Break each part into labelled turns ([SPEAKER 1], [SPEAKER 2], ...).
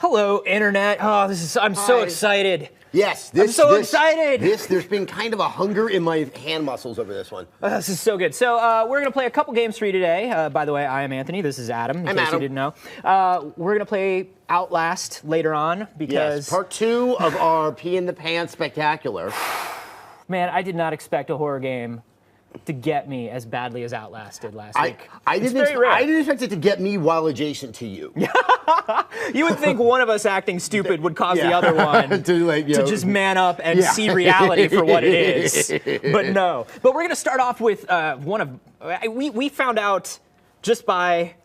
[SPEAKER 1] Hello, Internet. Oh, I'm so excited.
[SPEAKER 2] Yes,
[SPEAKER 1] I'm so excited.
[SPEAKER 2] There's been kind of a hunger in my hand muscles over this one.
[SPEAKER 1] This is so good. So we're going to play a couple games for you today. By the way, I am Anthony. This is Adam, in case you didn't know. We're going to play Outlast later on because...
[SPEAKER 2] Yes, part 2 of our Pee in the Pants Spectacular.
[SPEAKER 1] Man, I did not expect a horror game to get me as badly as Outlast did last week.
[SPEAKER 2] I didn't expect it to get me while adjacent to you.
[SPEAKER 1] You would think one of us acting stupid would cause the other one to just man up and see reality for what it is. But no. But we're going to start off with one of... We found out just by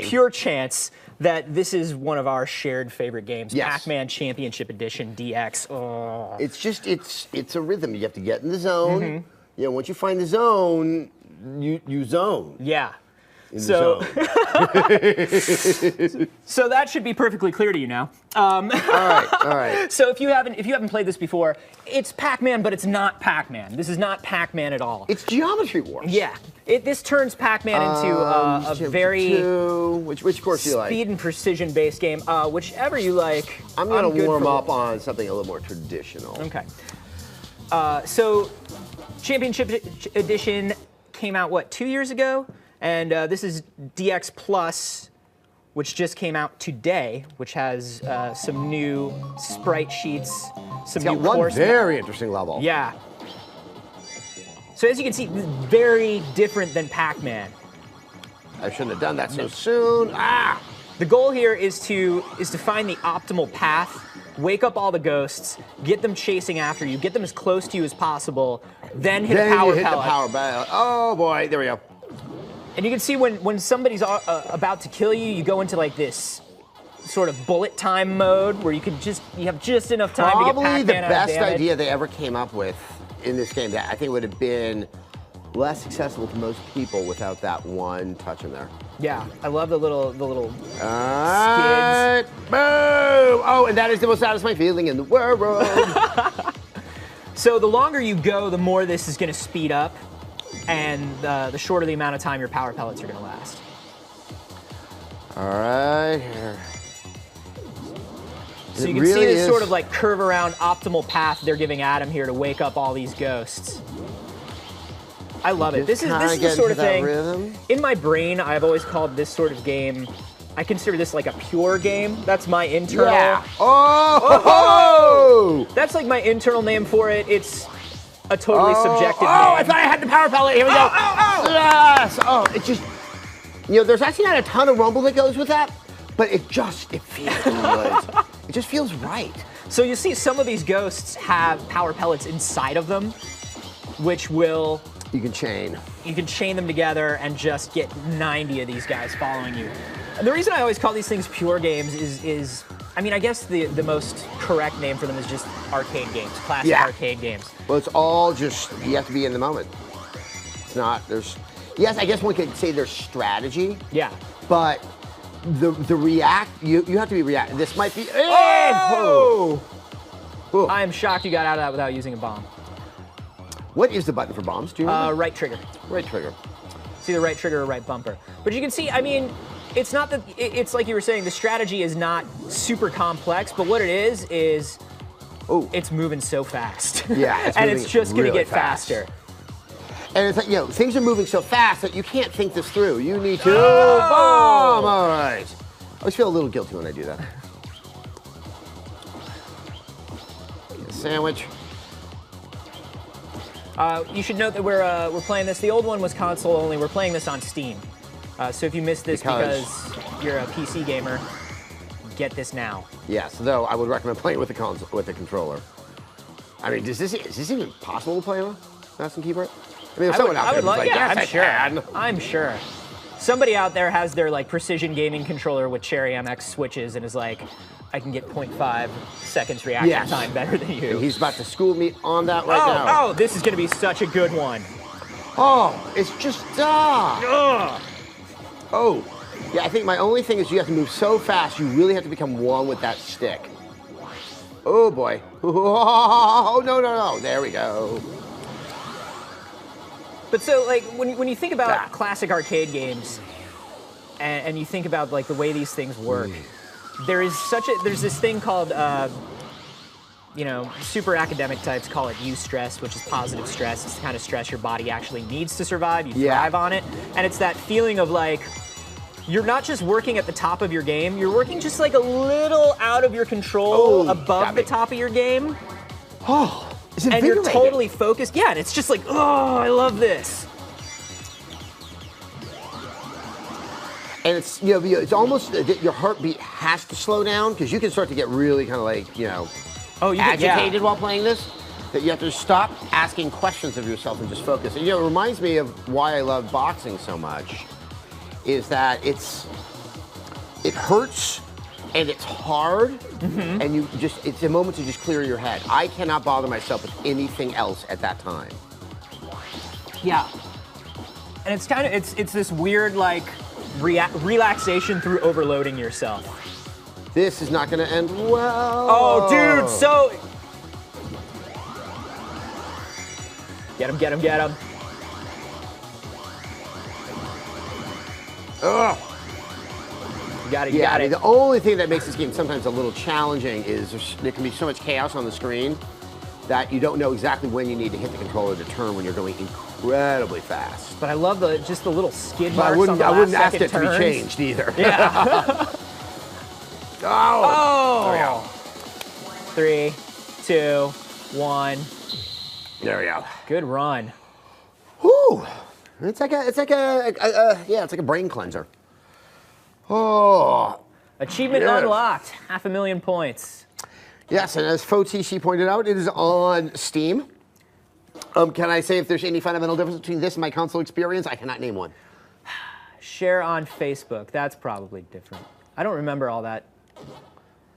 [SPEAKER 1] pure chance that this is one of our shared favorite games, Pac-Man Championship Edition DX. Oh.
[SPEAKER 2] It's a rhythm. You have to get in the zone. You know, once you find the zone, you zone.
[SPEAKER 1] Yeah.
[SPEAKER 2] So
[SPEAKER 1] that should be perfectly clear to you now.
[SPEAKER 2] All right.
[SPEAKER 1] So if you haven't played this before, it's Pac-Man, but it's not Pac-Man. This is not Pac-man at all.
[SPEAKER 2] It's Geometry Wars.
[SPEAKER 1] Yeah. This turns Pac-Man into a very
[SPEAKER 2] which course do you like?
[SPEAKER 1] Speed and precision based game. Whichever you like.
[SPEAKER 2] I'm gonna warm up on something a little more traditional.
[SPEAKER 1] Okay. So Championship Edition came out, what, 2 years ago? And this is DX Plus, which just came out today, which has some new sprite sheets, some new
[SPEAKER 2] one very interesting level.
[SPEAKER 1] Yeah. So as you can see, very different than Pac-Man.
[SPEAKER 2] I shouldn't have done that so soon. Ah!
[SPEAKER 1] The goal here is to find the optimal path, wake up all the ghosts, get them chasing after you, get them as close to you as possible, then hit a power pellet.
[SPEAKER 2] Oh boy, there we go.
[SPEAKER 1] And you can see when somebody's about to kill you, you go into like this sort of bullet time mode where you have just enough time to get Pac-Man out of damage.
[SPEAKER 2] Probably the best idea they ever came up with in this game that I think would have been less accessible to most people without that one touch in there.
[SPEAKER 1] Yeah, I love the little skids.
[SPEAKER 2] Boom! Oh, and that is the most satisfying feeling in the world.
[SPEAKER 1] So the longer you go, the more this is going to speed up, and the shorter the amount of time your power pellets are going to last.
[SPEAKER 2] All right, here.
[SPEAKER 1] So you can see this sort of like curve around optimal path they're giving Adam here to wake up all these ghosts. I love it. This is the sort of thing. In my brain, I've always called this sort of game, I consider this like a pure game. That's my internal.
[SPEAKER 2] Yeah. Oh!
[SPEAKER 1] That's like my internal name for it. It's a totally subjective name.
[SPEAKER 2] Oh, I thought I had the power pellet. Here we go. Yes. Oh, it just, there's actually not a ton of rumble that goes with that, but it feels good. It just feels right.
[SPEAKER 1] So you see some of these ghosts have power pellets inside of them, which will...
[SPEAKER 2] You can chain.
[SPEAKER 1] You can chain them together and just get 90 of these guys following you. And the reason I always call these things pure games is I mean, I guess the most correct name for them is just arcade games, classic arcade games.
[SPEAKER 2] Well, it's all just, you have to be in the moment. It's not, yes, I guess one could say there's strategy.
[SPEAKER 1] Yeah.
[SPEAKER 2] But you have to be react. This might be,
[SPEAKER 1] oh! I am shocked you got out of that without using a bomb.
[SPEAKER 2] What is the button for bombs? Do you remember?
[SPEAKER 1] Right trigger.
[SPEAKER 2] Right trigger.
[SPEAKER 1] It's either right trigger or right bumper. But you can see, I mean, it's not that, it's like you were saying, the strategy is not super complex, but what it is it's moving so fast.
[SPEAKER 2] Yeah,
[SPEAKER 1] and it's just going to get faster.
[SPEAKER 2] And it's like, things are moving so fast that you can't think this through. You need to bomb. All right. I always feel a little guilty when I do that. Get a sandwich.
[SPEAKER 1] You should note that we're playing this. The old one was console only. We're playing this on Steam. So if you missed this because you're a PC gamer, get this now. Yes,
[SPEAKER 2] though I would recommend playing with a controller. I mean, is this even possible to play on mouse and keyboard? I mean, if someone out there was like, yes,
[SPEAKER 1] I'm sure. I'm sure. Somebody out there has their like precision gaming controller with Cherry MX switches and is like, I can get 0.5 seconds reaction time better than you.
[SPEAKER 2] And he's about to school me on that right now.
[SPEAKER 1] Oh, this is going to be such a good one.
[SPEAKER 2] Oh, it's just, Oh, yeah, I think my only thing is you have to move so fast, you really have to become one with that stick. Oh, boy. Oh, no. There we go.
[SPEAKER 1] But so, like, when you think about classic arcade games, and you think about, like, the way these things work, there's this thing called, you know, super academic types call it eustress, which is positive stress. It's the kind of stress your body actually needs to survive. You thrive on it. And it's that feeling of like, you're not just working at the top of your game, you're working just like a little out of your control above the top of your game.
[SPEAKER 2] Oh, it's
[SPEAKER 1] and you're totally focused. Yeah, and it's just like, oh, I love this.
[SPEAKER 2] And it's, you know, it's almost, your heartbeat has to slow down because you can start to get really kind of like, you know, agitated while playing this. That you have to stop asking questions of yourself and just focus. And, you know, it reminds me of why I love boxing so much. Is that it hurts and it's hard and it's a moment to just clear your head. I cannot bother myself with anything else at that time.
[SPEAKER 1] Yeah. And it's kind of, it's this weird like relaxation through overloading yourself.
[SPEAKER 2] This is not gonna end well.
[SPEAKER 1] Oh, dude, so. Get him, get him, get him.
[SPEAKER 2] Ugh.
[SPEAKER 1] You got it, you got it.
[SPEAKER 2] The only thing that makes this game sometimes a little challenging is there can be so much chaos on the screen that you don't know exactly when you need to hit the controller to turn when you're going incredibly fast.
[SPEAKER 1] But I love just the little skid marks on the last
[SPEAKER 2] I wouldn't ask it
[SPEAKER 1] turns.
[SPEAKER 2] to be changed either.
[SPEAKER 1] Yeah.
[SPEAKER 2] Oh!
[SPEAKER 1] There we go. 3, 2, 1.
[SPEAKER 2] There we go.
[SPEAKER 1] Good run.
[SPEAKER 2] Whew. It's like a brain cleanser. Oh.
[SPEAKER 1] Achievement unlocked. 500,000 points.
[SPEAKER 2] Yes, and as Fotishi pointed out, it is on Steam. Can I say if there's any fundamental difference between this and my console experience? I cannot name one.
[SPEAKER 1] Share on Facebook. That's probably different. I don't remember all that.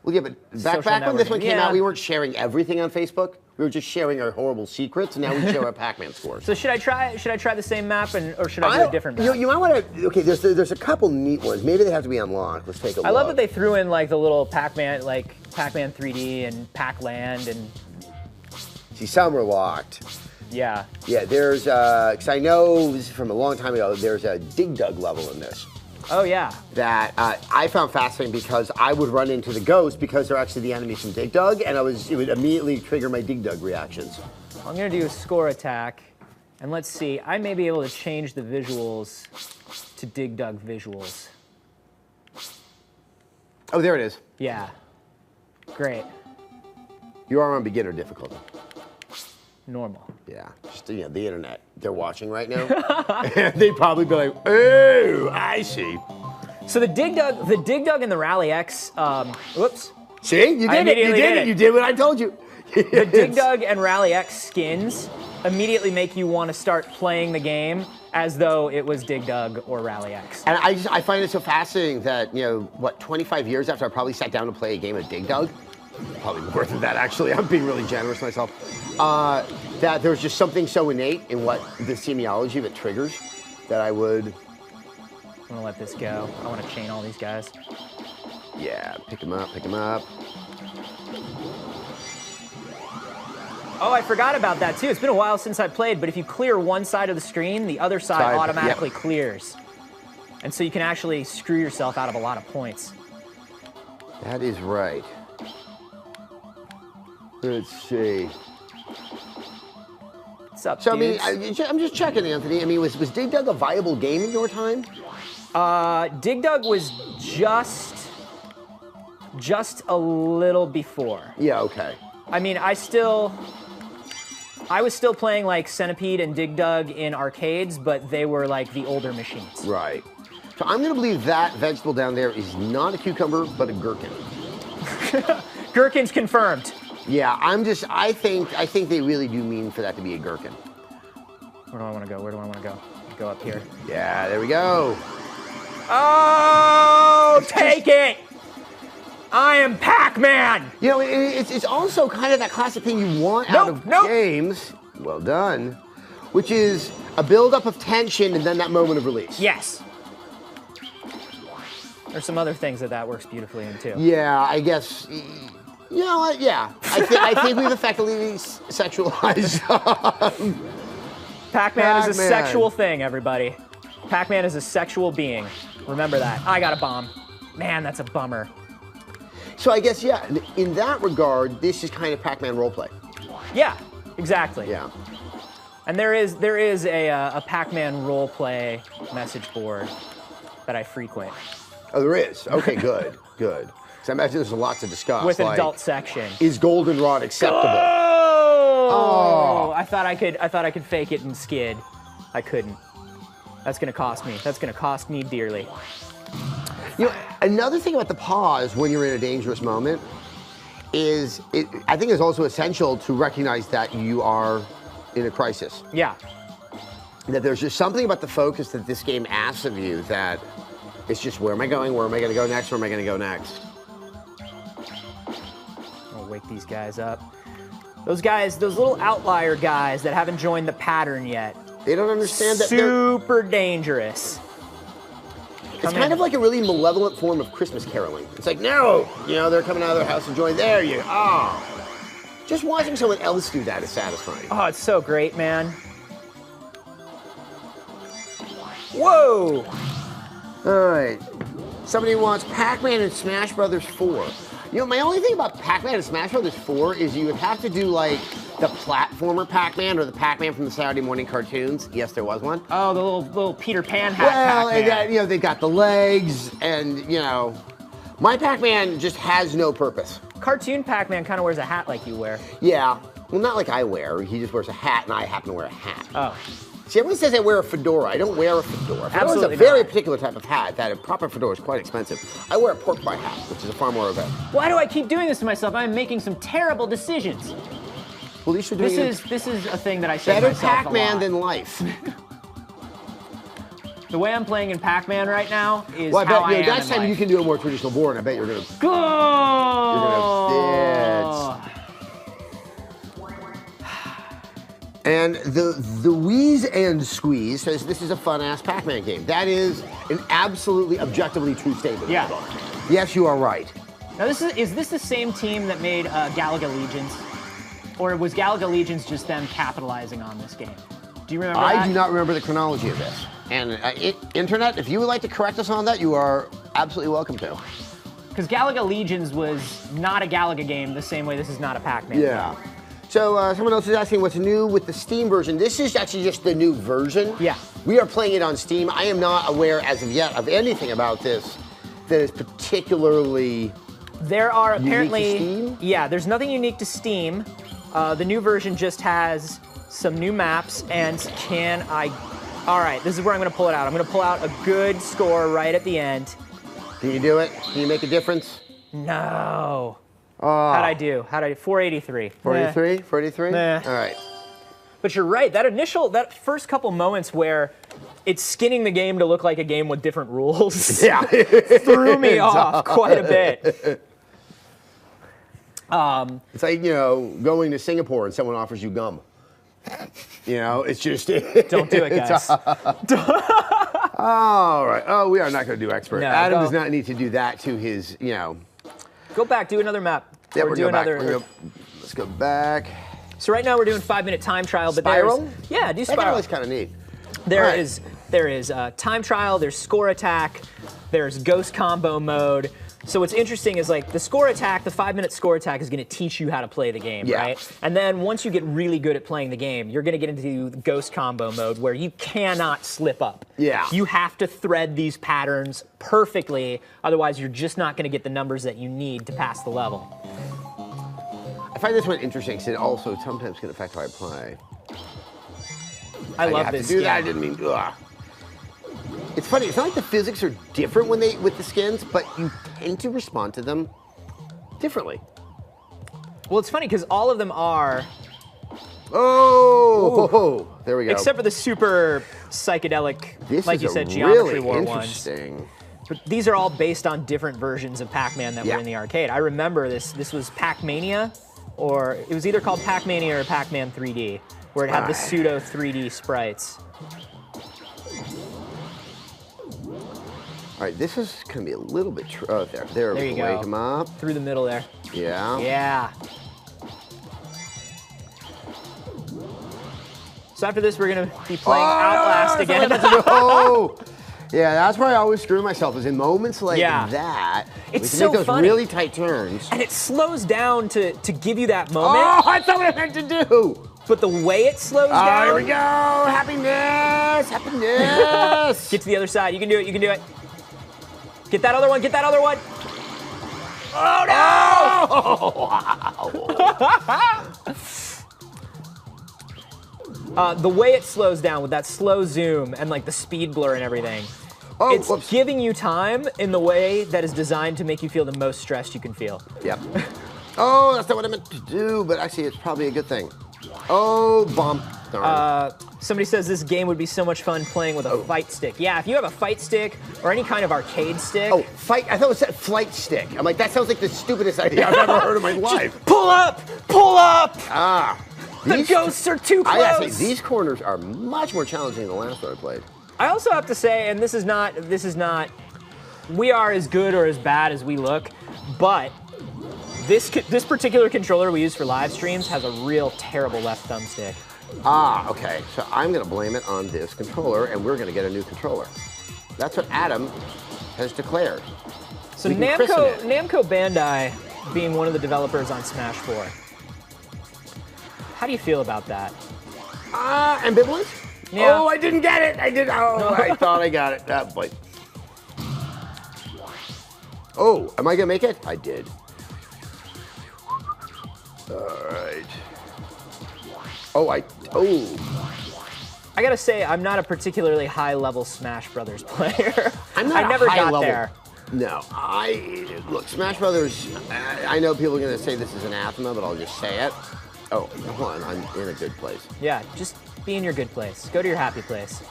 [SPEAKER 2] Well, yeah, but back when this one came out, we weren't sharing everything on Facebook. We were just sharing our horrible secrets, and now we share our Pac-Man scores.
[SPEAKER 1] So should I try the same map, or should I do a different map?
[SPEAKER 2] You might want to. Okay, there's a couple neat ones. Maybe they have to be unlocked. Let's take a look.
[SPEAKER 1] I love that they threw in like the little Pac-Man, like Pac-Man 3D and Pac-Land, and.
[SPEAKER 2] See, some are locked.
[SPEAKER 1] Yeah.
[SPEAKER 2] Yeah, there's. Because I know this is from a long time ago. There's a Dig Dug level in this.
[SPEAKER 1] Oh, yeah.
[SPEAKER 2] That I found fascinating because I would run into the ghosts because they're actually the enemies from Dig Dug, and it would immediately trigger my Dig Dug reactions.
[SPEAKER 1] I'm going to do a score attack, and let's see. I may be able to change the visuals to Dig Dug visuals.
[SPEAKER 2] Oh, there it is.
[SPEAKER 1] Yeah. Great.
[SPEAKER 2] You are on beginner difficulty.
[SPEAKER 1] Normal.
[SPEAKER 2] Yeah, just the internet. They're watching right now. They'd probably be like, "Oh, I see."
[SPEAKER 1] So the Dig Dug and the Rally X. Whoops.
[SPEAKER 2] See, you did it. You did it. You did what I told you.
[SPEAKER 1] The Dig Dug and Rally X skins immediately make you want to start playing the game as though it was Dig Dug or Rally X.
[SPEAKER 2] And I find it so fascinating that 25 years after I probably sat down to play a game of Dig Dug. Probably worth that, actually. I'm being really generous myself. That there's just something so innate in what the semiology that triggers that I would.
[SPEAKER 1] I'm gonna let this go. I want to chain all these guys.
[SPEAKER 2] Yeah, pick them up, pick them up.
[SPEAKER 1] Oh, I forgot about that too. It's been a while since I played, but if you clear one side of the screen, the other side automatically clears. And so you can actually screw yourself out of a lot of points.
[SPEAKER 2] That is right. Let's see.
[SPEAKER 1] What's up,
[SPEAKER 2] so,
[SPEAKER 1] dudes?
[SPEAKER 2] I mean, I'm just checking, Anthony. I mean, was Dig Dug a viable game in your time?
[SPEAKER 1] Dig Dug was just a little before.
[SPEAKER 2] Yeah, okay.
[SPEAKER 1] I mean, I was still playing like Centipede and Dig Dug in arcades, but they were like the older machines.
[SPEAKER 2] Right. So I'm gonna believe that vegetable down there is not a cucumber, but a gherkin.
[SPEAKER 1] Gherkin's confirmed.
[SPEAKER 2] Yeah, I think they really do mean for that to be a gherkin.
[SPEAKER 1] Where do I want to go? Where do I want to go? Go up here.
[SPEAKER 2] Yeah, there we go.
[SPEAKER 1] Oh, take it! I am Pac-Man!
[SPEAKER 2] You know, it's also kind of that classic thing you want out of games. Well done. Which is a build-up of tension and then that moment of release.
[SPEAKER 1] Yes. There's some other things that works beautifully in too.
[SPEAKER 2] Yeah, I guess. You know what? Yeah, I think we've effectively sexualized.
[SPEAKER 1] Pac-Man is a sexual thing, everybody. Pac-Man is a sexual being. Remember that. I got a bomb. Man, that's a bummer.
[SPEAKER 2] So I guess, yeah, in that regard, this is kind of Pac-Man roleplay.
[SPEAKER 1] Yeah, exactly.
[SPEAKER 2] Yeah.
[SPEAKER 1] And there is a Pac-Man roleplay message board that I frequent.
[SPEAKER 2] Oh, there is? Okay, good, good. Because I imagine there's a lot to discuss.
[SPEAKER 1] With an adult section.
[SPEAKER 2] Is goldenrod acceptable?
[SPEAKER 1] Oh! I thought I could fake it and skid. I couldn't. That's gonna cost me. That's gonna cost me dearly.
[SPEAKER 2] You know, another thing about the pause when you're in a dangerous moment is, I think it's also essential to recognize that you are in a crisis.
[SPEAKER 1] Yeah.
[SPEAKER 2] That there's just something about the focus that this game asks of you that it's just, where am I going? Where am I gonna go next? Where am I gonna go next?
[SPEAKER 1] I'll wake these guys up. Those guys, those little outlier guys that haven't joined the pattern yet.
[SPEAKER 2] They don't understand that
[SPEAKER 1] super dangerous.
[SPEAKER 2] It's kind of like a really malevolent form of Christmas caroling. It's like, no, you know, they're coming out of their house and join. There you go. Oh. Just watching someone else do that is satisfying.
[SPEAKER 1] Oh, it's so great, man. Whoa.
[SPEAKER 2] All right. Somebody wants Pac-Man and Smash Brothers 4. You know, my only thing about Pac-Man and Smash Brothers 4 is you would have to do, like, the platformer Pac-Man or the Pac-Man from the Saturday morning cartoons. Yes, there was one.
[SPEAKER 1] Oh, the little Peter Pan hat
[SPEAKER 2] Well,
[SPEAKER 1] Pac-Man.
[SPEAKER 2] And that, you know, they've got the legs, and, you know, my Pac-Man just has no purpose.
[SPEAKER 1] Cartoon Pac-Man kind of wears a hat like you wear.
[SPEAKER 2] Yeah. Well, not like I wear. He just wears a hat, and I happen to wear a hat.
[SPEAKER 1] Oh.
[SPEAKER 2] See, everyone says I wear a fedora. I don't wear a fedora. Fedora is a very particular type of hat. That a proper fedora is quite expensive. I wear a pork pie hat, which is a far more of a...
[SPEAKER 1] Why do I keep doing this to myself? I'm making some terrible decisions.
[SPEAKER 2] Well, at least you're doing
[SPEAKER 1] this is a thing that I say to
[SPEAKER 2] better
[SPEAKER 1] myself
[SPEAKER 2] Pac-Man than life.
[SPEAKER 1] The way I'm playing in Pac-Man right now is
[SPEAKER 2] well,
[SPEAKER 1] how I
[SPEAKER 2] bet,
[SPEAKER 1] am
[SPEAKER 2] next time
[SPEAKER 1] life.
[SPEAKER 2] you can do a more traditional board, and I bet you're gonna...
[SPEAKER 1] Go!
[SPEAKER 2] And the Wheeze and Squeeze says this is a fun-ass Pac-Man game. That is an absolutely objectively true statement.
[SPEAKER 1] Yeah.
[SPEAKER 2] Yes, you are right.
[SPEAKER 1] Now, is this the same team that made Galaga Legions? Or was Galaga Legions just them capitalizing on this game? Do you remember that?
[SPEAKER 2] I do not remember the chronology of this. And Internet, if you would like to correct us on that, you are absolutely welcome to.
[SPEAKER 1] Because Galaga Legions was not a Galaga game the same way this is not a Pac-Man
[SPEAKER 2] Yeah.
[SPEAKER 1] game.
[SPEAKER 2] So someone else is asking what's new with the Steam version. This is actually just the new version.
[SPEAKER 1] Yeah.
[SPEAKER 2] We are playing it on Steam. I am not aware as of yet of anything about this that is particularly
[SPEAKER 1] There are apparently...
[SPEAKER 2] unique to Steam?
[SPEAKER 1] Yeah, there's nothing unique to Steam. The new version just has some new maps, and all right, this is where I'm gonna pull it out. I'm gonna pull out a good score right at the end.
[SPEAKER 2] Can you do it? Can you make a difference?
[SPEAKER 1] No. How'd I do? 483.
[SPEAKER 2] 483? 483?
[SPEAKER 1] Nah.
[SPEAKER 2] All right.
[SPEAKER 1] But you're right, that first couple moments where it's skinning the game to look like a game with different rules threw me off quite a bit.
[SPEAKER 2] It's like, you know, going to Singapore and someone offers you gum. You know, it's just...
[SPEAKER 1] Don't do it, guys.
[SPEAKER 2] All right. Oh, we are not going to do expert.
[SPEAKER 1] No,
[SPEAKER 2] Adam does not need to do that to his, you know...
[SPEAKER 1] Go back, do another map.
[SPEAKER 2] Yeah,
[SPEAKER 1] or do another...
[SPEAKER 2] Let's go back.
[SPEAKER 1] So right now we're doing 5-minute time trial, but
[SPEAKER 2] Spiral?
[SPEAKER 1] Yeah, do
[SPEAKER 2] That
[SPEAKER 1] Spiral.
[SPEAKER 2] is kind of neat.
[SPEAKER 1] There is time trial, there's score attack, there's ghost combo mode. So what's interesting is like the score attack, the 5-minute score attack is gonna teach you how to play the game, right? And then once you get really good at playing the game, you're gonna get into the ghost combo mode where you cannot slip up.
[SPEAKER 2] Yeah.
[SPEAKER 1] You have to thread these patterns perfectly, otherwise you're just not gonna get the numbers that you need to pass the level.
[SPEAKER 2] I find this one interesting because it also sometimes can affect how I play.
[SPEAKER 1] I love this.
[SPEAKER 2] To do that, I didn't mean. Ugh. It's funny. It's not like the physics are different with the skins, but you tend to respond to them differently.
[SPEAKER 1] Well, it's funny because all of them are.
[SPEAKER 2] Oh, there we go.
[SPEAKER 1] Except for the super psychedelic,
[SPEAKER 2] this
[SPEAKER 1] like you said,
[SPEAKER 2] really
[SPEAKER 1] Geometry War ones.
[SPEAKER 2] interesting.
[SPEAKER 1] But these are all based on different versions of Pac-Man that were in the arcade. I remember this. This was Pac-Mania, or it was either called Pac-Mania or Pac-Man 3D, where it had the pseudo 3D sprites.
[SPEAKER 2] All right, this is gonna be a little bit. Oh, there we
[SPEAKER 1] you
[SPEAKER 2] go.
[SPEAKER 1] go.
[SPEAKER 2] Wake him up.
[SPEAKER 1] Through the middle there.
[SPEAKER 2] Yeah.
[SPEAKER 1] Yeah. So after this, we're gonna be playing Outlast again.
[SPEAKER 2] No. Yeah, that's where I always screw myself, is in moments like that.
[SPEAKER 1] It's
[SPEAKER 2] we
[SPEAKER 1] so
[SPEAKER 2] make those
[SPEAKER 1] funny.
[SPEAKER 2] really tight turns.
[SPEAKER 1] And it slows down to give you that moment.
[SPEAKER 2] Oh, that's not what I meant to do.
[SPEAKER 1] But the way it slows down.
[SPEAKER 2] Here we go. Happiness. Happiness.
[SPEAKER 1] Get to the other side. You can do it. You can do it. Get that other one. Get that other one. Oh, no! The way it slows down with that slow zoom and like the speed blur and everything, it's giving you time in the way that is designed to make you feel the most stressed you can feel.
[SPEAKER 2] Yep. Oh, that's not what I meant to do, but actually it's probably a good thing. Oh, bump.
[SPEAKER 1] Somebody says this game would be so much fun playing with a fight stick. Yeah, if you have a fight stick or any kind of arcade stick.
[SPEAKER 2] Oh, fight, I thought it said flight stick. I'm like, that sounds like the stupidest idea I've ever heard in my life.
[SPEAKER 1] Just pull up! Pull up! The
[SPEAKER 2] These
[SPEAKER 1] ghosts are too close!
[SPEAKER 2] I gotta say, these corners are much more challenging than the last one I played.
[SPEAKER 1] I also have to say, and this is not, we are as good or as bad as we look, but this particular controller we use for live streams has a real terrible left thumbstick.
[SPEAKER 2] Okay. So I'm gonna blame it on this controller, and we're gonna get a new controller. That's what Adam has declared.
[SPEAKER 1] So Namco Bandai being one of the developers on Smash 4. How do you feel about that?
[SPEAKER 2] Ambivalent?
[SPEAKER 1] Yeah.
[SPEAKER 2] Oh, I didn't get it. I did. Oh, I thought I got it. That boy. Oh, am I gonna make it? I did. All right.
[SPEAKER 1] I gotta say, I'm not a particularly high-level Smash Brothers player.
[SPEAKER 2] I'm not
[SPEAKER 1] I never
[SPEAKER 2] high
[SPEAKER 1] got
[SPEAKER 2] level.
[SPEAKER 1] there.
[SPEAKER 2] No, look, Smash Brothers, I know people are gonna say this is anathema, but I'll just say it. Oh, hold on, I'm in a good place.
[SPEAKER 1] Yeah, just be in your good place. Go to your happy place.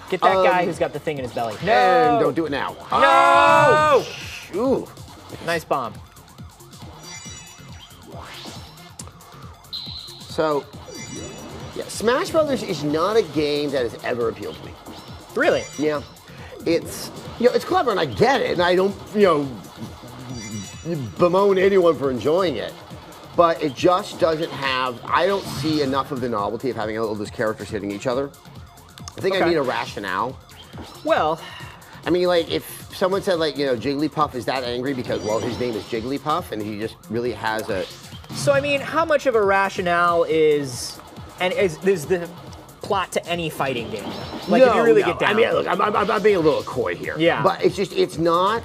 [SPEAKER 1] Get that guy who's got the thing in his belly. No!
[SPEAKER 2] And don't do it now.
[SPEAKER 1] No!
[SPEAKER 2] Ooh.
[SPEAKER 1] Nice bomb.
[SPEAKER 2] So, yeah, Smash Brothers is not a game that has ever appealed to me.
[SPEAKER 1] Really?
[SPEAKER 2] Yeah. It's, it's clever and I get it, and I don't, bemoan anyone for enjoying it. But it just doesn't have, I don't see enough of the novelty of having all those characters hitting each other. I think I need a rationale.
[SPEAKER 1] Well,
[SPEAKER 2] I mean, like, if someone said, like, Jigglypuff is that angry because, well, his name is Jigglypuff, and he just really has a...
[SPEAKER 1] So, I mean, how much of a rationale is the plot to any fighting game? Like, if you really get down.
[SPEAKER 2] I mean, look, I'm being a little coy here.
[SPEAKER 1] Yeah.
[SPEAKER 2] But it's not...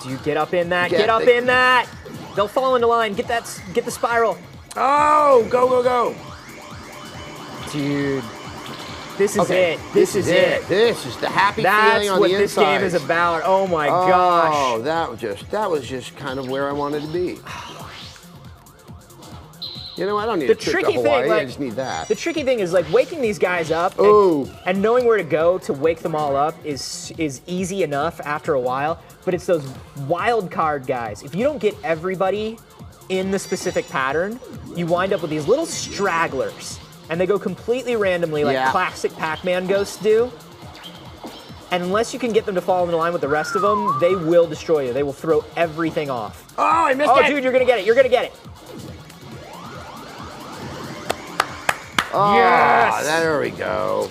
[SPEAKER 1] Do you get up in that? Get up in that! They'll fall into line. Get the spiral.
[SPEAKER 2] Oh, go.
[SPEAKER 1] Dude. This is it. This is it.
[SPEAKER 2] This is the happy feeling on the inside. That's what
[SPEAKER 1] this game is about. Oh my gosh.
[SPEAKER 2] Oh, that was just kind of where I wanted to be. I don't need a trip to Hawaii. I just need that.
[SPEAKER 1] The tricky thing is, like, waking these guys up and knowing where to go to wake them all up is easy enough after a while, but it's those wild card guys. If you don't get everybody in the specific pattern, you wind up with these little stragglers, and they go completely randomly, like classic Pac-Man ghosts do. And unless you can get them to fall into line with the rest of them, they will destroy you. They will throw everything off.
[SPEAKER 2] Oh, I missed it!
[SPEAKER 1] Oh, dude, you're gonna get it. You're gonna get it.
[SPEAKER 2] Oh, yes! There we go.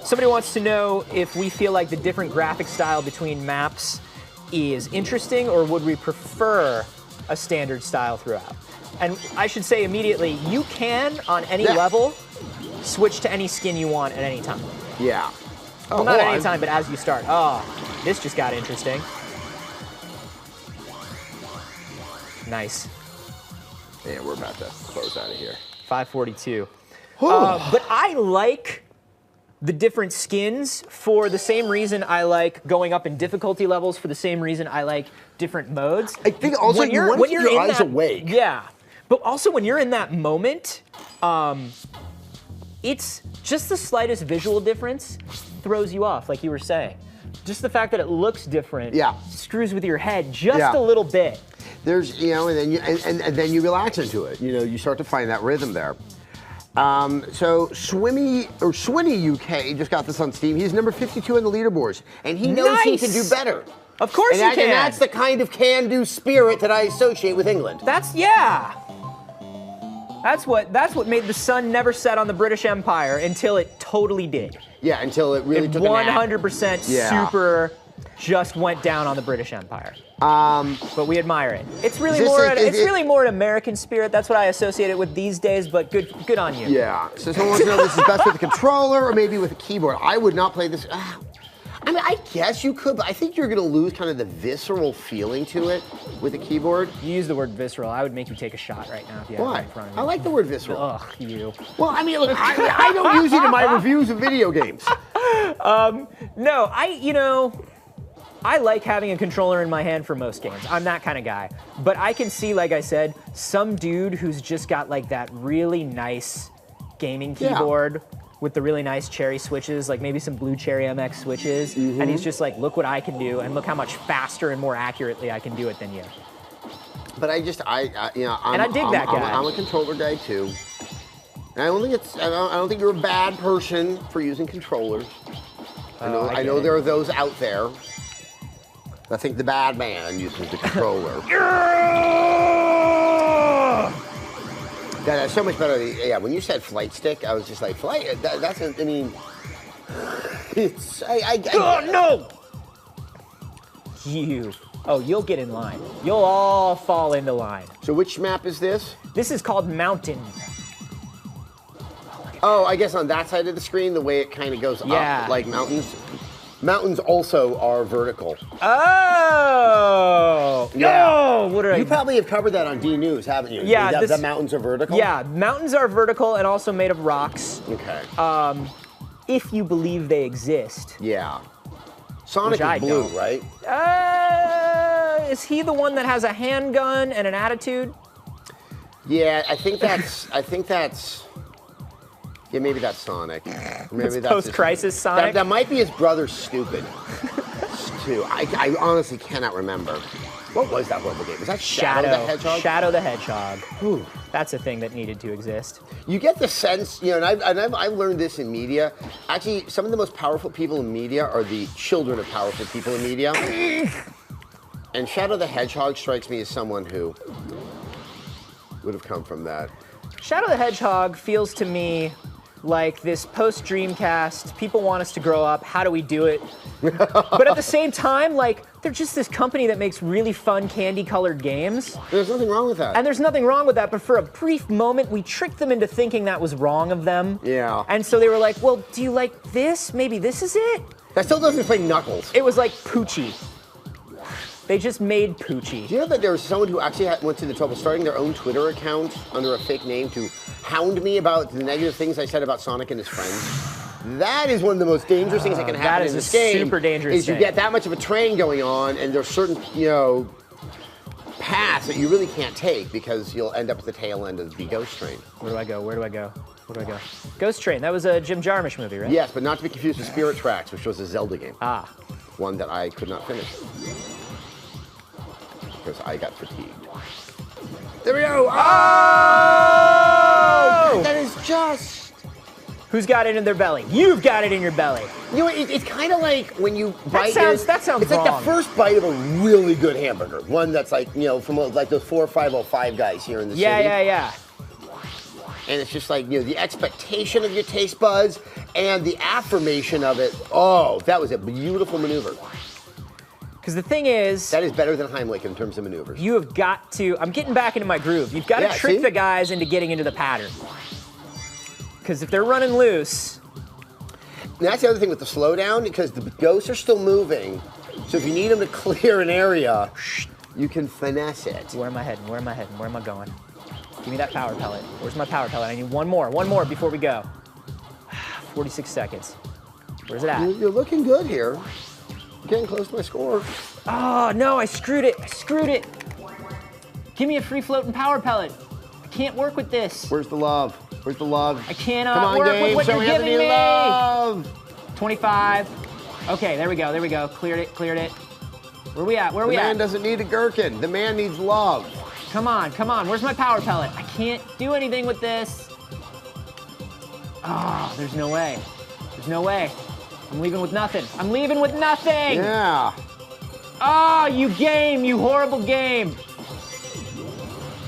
[SPEAKER 1] Somebody wants to know if we feel like the different graphic style between maps is interesting, or would we prefer a standard style throughout? And I should say immediately, you can, on any level, switch to any skin you want at any time.
[SPEAKER 2] Yeah.
[SPEAKER 1] Well, not at any time, but as you start. Oh, this just got interesting. Nice.
[SPEAKER 2] Yeah, we're about to close out of here.
[SPEAKER 1] 542. But I like the different skins for the same reason I like going up in difficulty levels, for the same reason I like different modes.
[SPEAKER 2] I think also when you're your eyes awake.
[SPEAKER 1] Yeah. But also when you're in that moment, it's just the slightest visual difference throws you off, like you were saying. Just the fact that it looks different screws with your head just a little bit.
[SPEAKER 2] There's, and then you relax into it. You start to find that rhythm there. So Swinny UK just got this on Steam. He's number 52 in the leaderboards, and he knows he can do better.
[SPEAKER 1] Of course he can.
[SPEAKER 2] And that's the kind of can-do spirit that I associate with England.
[SPEAKER 1] Yeah. That's what made the sun never set on the British Empire until it totally did.
[SPEAKER 2] Yeah, until it really took
[SPEAKER 1] 100% super just went down on the British Empire. But we admire it. It's really really more an American spirit. That's what I associate it with these days. But good on you.
[SPEAKER 2] Yeah. So someone wants to know if this is best with a controller or maybe with a keyboard. I would not play this. I mean, I guess you could, but I think you're going to lose kind of the visceral feeling to it with a keyboard.
[SPEAKER 1] You use the word visceral. I would make you take a shot right now if you had it in front of you.
[SPEAKER 2] I like the word visceral.
[SPEAKER 1] Ugh, you.
[SPEAKER 2] Well, I mean, look, I don't use it in my reviews of video games.
[SPEAKER 1] No, I like having a controller in my hand for most games. I'm that kind of guy. But I can see, like I said, some dude who's just got like that really nice gaming keyboard with the really nice cherry switches, like maybe some blue cherry MX switches, and he's just like, look what I can do, and look how much faster and more accurately I can do it than you.
[SPEAKER 2] But I dig that guy. I'm a controller guy too. And I don't think you're a bad person for using controllers. I know there are those out there. I think the bad man uses the controller. That's so much better. Yeah, when you said flight stick, I was just like, flight? I mean, it's,
[SPEAKER 1] oh, no! You'll get in line. You'll all fall into line.
[SPEAKER 2] So which map is this?
[SPEAKER 1] This is called Mountain.
[SPEAKER 2] Oh, I guess on that side of the screen, the way it kind of goes up, like mountains. Mountains also are vertical.
[SPEAKER 1] Oh!
[SPEAKER 2] Yeah.
[SPEAKER 1] Oh,
[SPEAKER 2] you probably have covered that on D News, haven't you?
[SPEAKER 1] Yeah.
[SPEAKER 2] The mountains are vertical?
[SPEAKER 1] Yeah, mountains are vertical and also made of rocks.
[SPEAKER 2] Okay.
[SPEAKER 1] If you believe they exist.
[SPEAKER 2] Yeah. Sonic is blue, right?
[SPEAKER 1] Is he the one that has a handgun and an attitude?
[SPEAKER 2] Yeah, I think that's... Yeah, maybe that's Sonic. Maybe that's
[SPEAKER 1] post-crisis Sonic.
[SPEAKER 2] That might be his brother, Stupid, too. I honestly cannot remember. What was that horrible game? Was that Shadow the Hedgehog?
[SPEAKER 1] Shadow the Hedgehog. Ooh, that's a thing that needed to exist.
[SPEAKER 2] You get the sense, and I've learned this in media. Actually, some of the most powerful people in media are the children of powerful people in media. And Shadow the Hedgehog strikes me as someone who would have come from that.
[SPEAKER 1] Shadow the Hedgehog feels to me like this post-Dreamcast, people want us to grow up, how do we do it? But at the same time, like, they're just this company that makes really fun candy-colored games.
[SPEAKER 2] There's nothing wrong with that.
[SPEAKER 1] And there's nothing wrong with that, but for a brief moment, we tricked them into thinking that was wrong of them.
[SPEAKER 2] Yeah.
[SPEAKER 1] And so they were like, well, do you like this? Maybe this is it?
[SPEAKER 2] That still doesn't play Knuckles.
[SPEAKER 1] It was like Poochie. They just made Poochie.
[SPEAKER 2] Do you know that there was someone who actually went to the trouble starting their own Twitter account under a fake name to hound me about the negative things I said about Sonic and his friends? That is one of the most dangerous things that can happen in this game.
[SPEAKER 1] That is a super dangerous thing.
[SPEAKER 2] You get that much of a train going on, and there's certain, paths that you really can't take because you'll end up at the tail end of the Ghost Train.
[SPEAKER 1] Where do I go? Where do I go? Where do I go? Ghost Train. That was a Jim Jarmusch movie, right?
[SPEAKER 2] Yes, but not to be confused with Spirit Tracks, which was a Zelda game.
[SPEAKER 1] Ah.
[SPEAKER 2] One that I could not finish. Because I got fatigued. There we go! Oh! That is just...
[SPEAKER 1] Who's got it in their belly? You've got it in your belly.
[SPEAKER 2] You know, it's kind of like when you bite...
[SPEAKER 1] That sounds
[SPEAKER 2] It's
[SPEAKER 1] wrong.
[SPEAKER 2] like the first bite of a really good hamburger. One that's like, from like those 4 or 505 guys here in the city.
[SPEAKER 1] Yeah.
[SPEAKER 2] And it's just like, the expectation of your taste buds and the affirmation of it. Oh, that was a beautiful maneuver.
[SPEAKER 1] Because the thing is...
[SPEAKER 2] That is better than Heimlich in terms of maneuvers.
[SPEAKER 1] You have got to... I'm getting back into my groove. You've got to trick the guys into getting into the pattern. Because if they're running loose...
[SPEAKER 2] And that's the other thing with the slowdown, because the ghosts are still moving. So if you need them to clear an area, you can finesse it.
[SPEAKER 1] Where am I heading? Where am I heading? Where am I going? Give me that power pellet. Where's my power pellet? I need one more before we go. 46 seconds. Where's it at?
[SPEAKER 2] You're looking good here. Getting close to my score.
[SPEAKER 1] Oh, no, I screwed it. Give me a free floating power pellet. I can't work with this.
[SPEAKER 2] Where's the love? Where's the love?
[SPEAKER 1] I cannot work with what you're giving me.
[SPEAKER 2] Love.
[SPEAKER 1] 25. Okay, there we go. Cleared it. Where we at?
[SPEAKER 2] The man doesn't need a gherkin. The man needs love.
[SPEAKER 1] Come on. Where's my power pellet? I can't do anything with this. Oh, there's no way. I'm leaving with nothing.
[SPEAKER 2] Yeah.
[SPEAKER 1] Oh, you horrible game.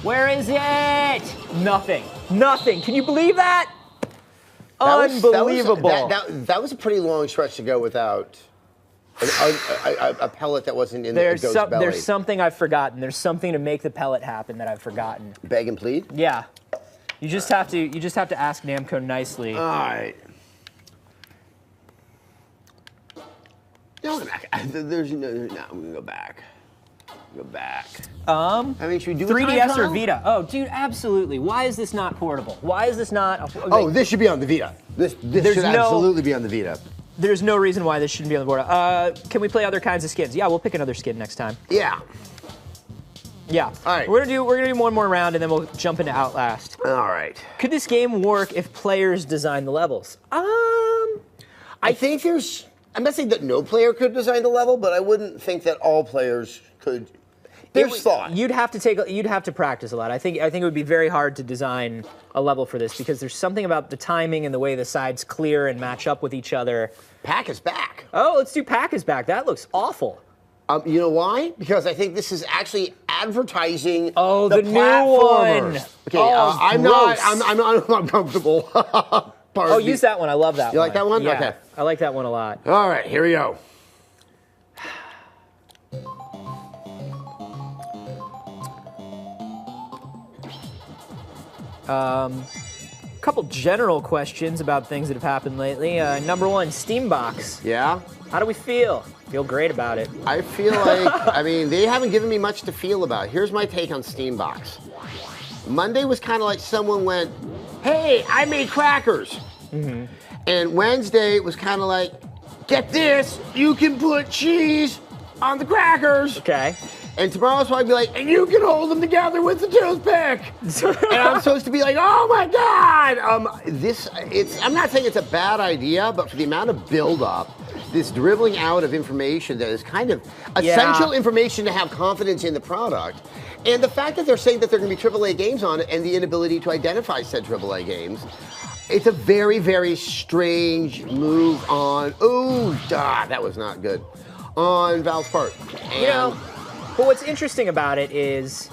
[SPEAKER 1] Where is it? Nothing. Nothing. Can you believe that? Unbelievable.
[SPEAKER 2] That was a pretty long stretch to go without a pellet that wasn't in the ghost belly.
[SPEAKER 1] There's something I've forgotten. There's something to make the pellet happen that I've forgotten.
[SPEAKER 2] Beg and plead?
[SPEAKER 1] Yeah. You just have to ask Namco nicely.
[SPEAKER 2] All right. No, there's no. I'm gonna go back. Go back.
[SPEAKER 1] I
[SPEAKER 2] mean, should we do
[SPEAKER 1] 3DS or Vita? Oh, dude, absolutely. Why is this not portable? Why is this not?
[SPEAKER 2] Oh, this should be on the Vita. This should absolutely be on the Vita.
[SPEAKER 1] There's no reason why this shouldn't be on the board. Can we play other kinds of skins? Yeah, we'll pick another skin next time.
[SPEAKER 2] Yeah.
[SPEAKER 1] Yeah.
[SPEAKER 2] All right.
[SPEAKER 1] We're gonna do one more round and then we'll jump into Outlast.
[SPEAKER 2] All right.
[SPEAKER 1] Could this game work if players design the levels?
[SPEAKER 2] I think there's. I'm not saying that no player could design the level, but I wouldn't think that all players could. There's thought.
[SPEAKER 1] You'd have to practice a lot. I think it would be very hard to design a level for this because there's something about the timing and the way the sides clear and match up with each other.
[SPEAKER 2] Pack is back.
[SPEAKER 1] Oh, let's do Pack is back. That looks awful.
[SPEAKER 2] You know why? Because I think this is actually advertising
[SPEAKER 1] the
[SPEAKER 2] new
[SPEAKER 1] one.
[SPEAKER 2] Okay, I'm not uncomfortable.
[SPEAKER 1] Use that one. I love that one.
[SPEAKER 2] You like that one?
[SPEAKER 1] Yeah,
[SPEAKER 2] okay.
[SPEAKER 1] I like that one a lot.
[SPEAKER 2] All right, here we go.
[SPEAKER 1] Couple general questions about things that have happened lately. Number one, Steambox.
[SPEAKER 2] Yeah?
[SPEAKER 1] How do we feel? Feel great about it.
[SPEAKER 2] I feel like, I mean, they haven't given me much to feel about. Here's my take on Steambox. Monday was kind of like someone went, hey, I made crackers. Mm-hmm. And Wednesday was kind of like, get this, you can put cheese on the crackers.
[SPEAKER 1] Okay.
[SPEAKER 2] And tomorrow's probably be like, and you can hold them together with the toothpick. And I'm supposed to be like, oh my God. I'm not saying it's a bad idea, but for the amount of buildup, this dribbling out of information that is kind of essential information to have confidence in the product. And the fact that they're saying that there are going to be AAA games on it and the inability to identify said AAA games, it's a very, very strange move on, that was not good, on Valve's part. And,
[SPEAKER 1] but what's interesting about it is,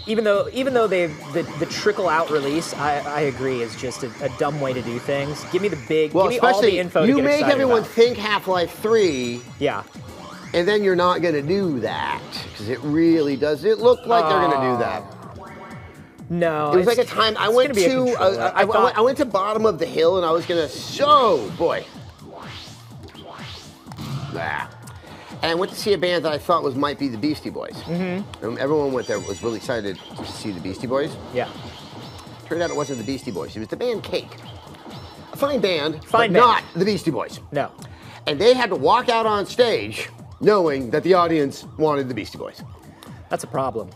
[SPEAKER 1] even though the trickle out release, I agree, is just a dumb way to do things. Give me the big, give me all the info to get
[SPEAKER 2] you make everyone
[SPEAKER 1] about.
[SPEAKER 2] think Half-Life 3.
[SPEAKER 1] Yeah.
[SPEAKER 2] And then you're not going to do that because it really does. It look like they're going to do that.
[SPEAKER 1] No.
[SPEAKER 2] It was like a time I went to. I went to bottom of the hill and I was going to. Boy. And I went to see a band that I thought might be the Beastie Boys. Mm-hmm. And everyone went there was really excited to see the Beastie Boys.
[SPEAKER 1] Yeah.
[SPEAKER 2] Turned out it wasn't the Beastie Boys. It was the band Cake. A fine band, but not the Beastie Boys.
[SPEAKER 1] No.
[SPEAKER 2] And they had to walk out on stage knowing that the audience wanted the Beastie Boys.
[SPEAKER 1] That's a problem.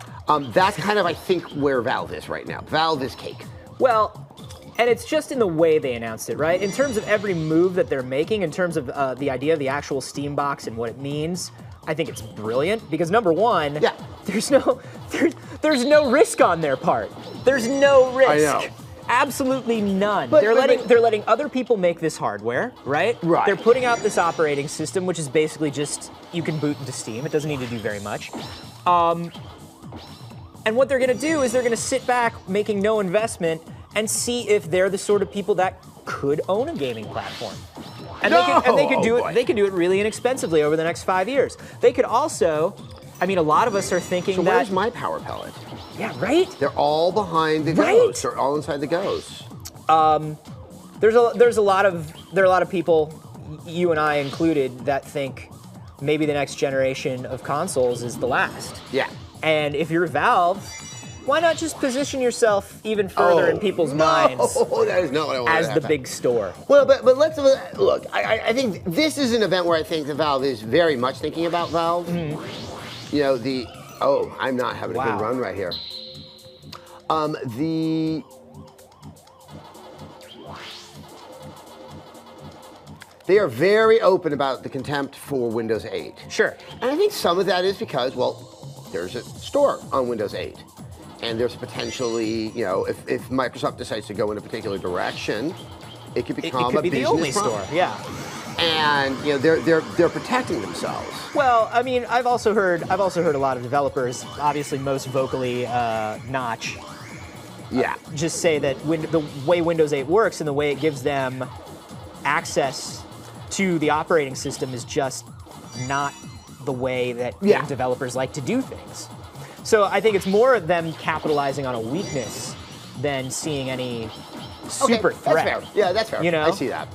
[SPEAKER 2] That's kind of, I think, where Valve is right now. Valve is Cake.
[SPEAKER 1] Well, and it's just in the way they announced it, right? In terms of every move that they're making, in terms of the idea of the actual Steam box and what it means, I think it's brilliant because number one, there's no risk on their part. There's no risk.
[SPEAKER 2] I know.
[SPEAKER 1] Absolutely none. They're letting other people make this hardware, right?
[SPEAKER 2] Right.
[SPEAKER 1] They're putting out this operating system, which is basically just you can boot into Steam. It doesn't need to do very much. And what they're going to do is they're going to sit back, making no investment, and see if they're the sort of people that could own a gaming platform. And they could do it. They could do it really inexpensively over the next 5 years. They could also. I mean, a lot of us are thinking that.
[SPEAKER 2] Where's my power pellet?
[SPEAKER 1] Yeah, right.
[SPEAKER 2] They're all behind the ghost. They're all inside the ghost.
[SPEAKER 1] There are a lot of people, you and I included, that think maybe the next generation of consoles is the last.
[SPEAKER 2] Yeah.
[SPEAKER 1] And if you're Valve, why not just position yourself even further in people's minds?
[SPEAKER 2] That is not what I want
[SPEAKER 1] as the big store.
[SPEAKER 2] Well, but let's look. I think this is an event where I think the Valve is very much thinking about Valve. Mm-hmm. You know, I'm not having a good run right here. They are very open about the contempt for Windows 8.
[SPEAKER 1] Sure.
[SPEAKER 2] And I think some of that is because, there's a store on Windows 8. And there's potentially, if Microsoft decides to go in a particular direction, it could become a business
[SPEAKER 1] the only store. Yeah.
[SPEAKER 2] And they're protecting themselves.
[SPEAKER 1] Well, I mean, I've also heard a lot of developers, obviously most vocally Notch, just say that the way Windows 8 works and the way it gives them access to the operating system is just not the way that game developers like to do things. So I think it's more them capitalizing on a weakness than seeing any super threat.
[SPEAKER 2] That's fair. Yeah, that's fair.
[SPEAKER 1] You know?
[SPEAKER 2] I see that.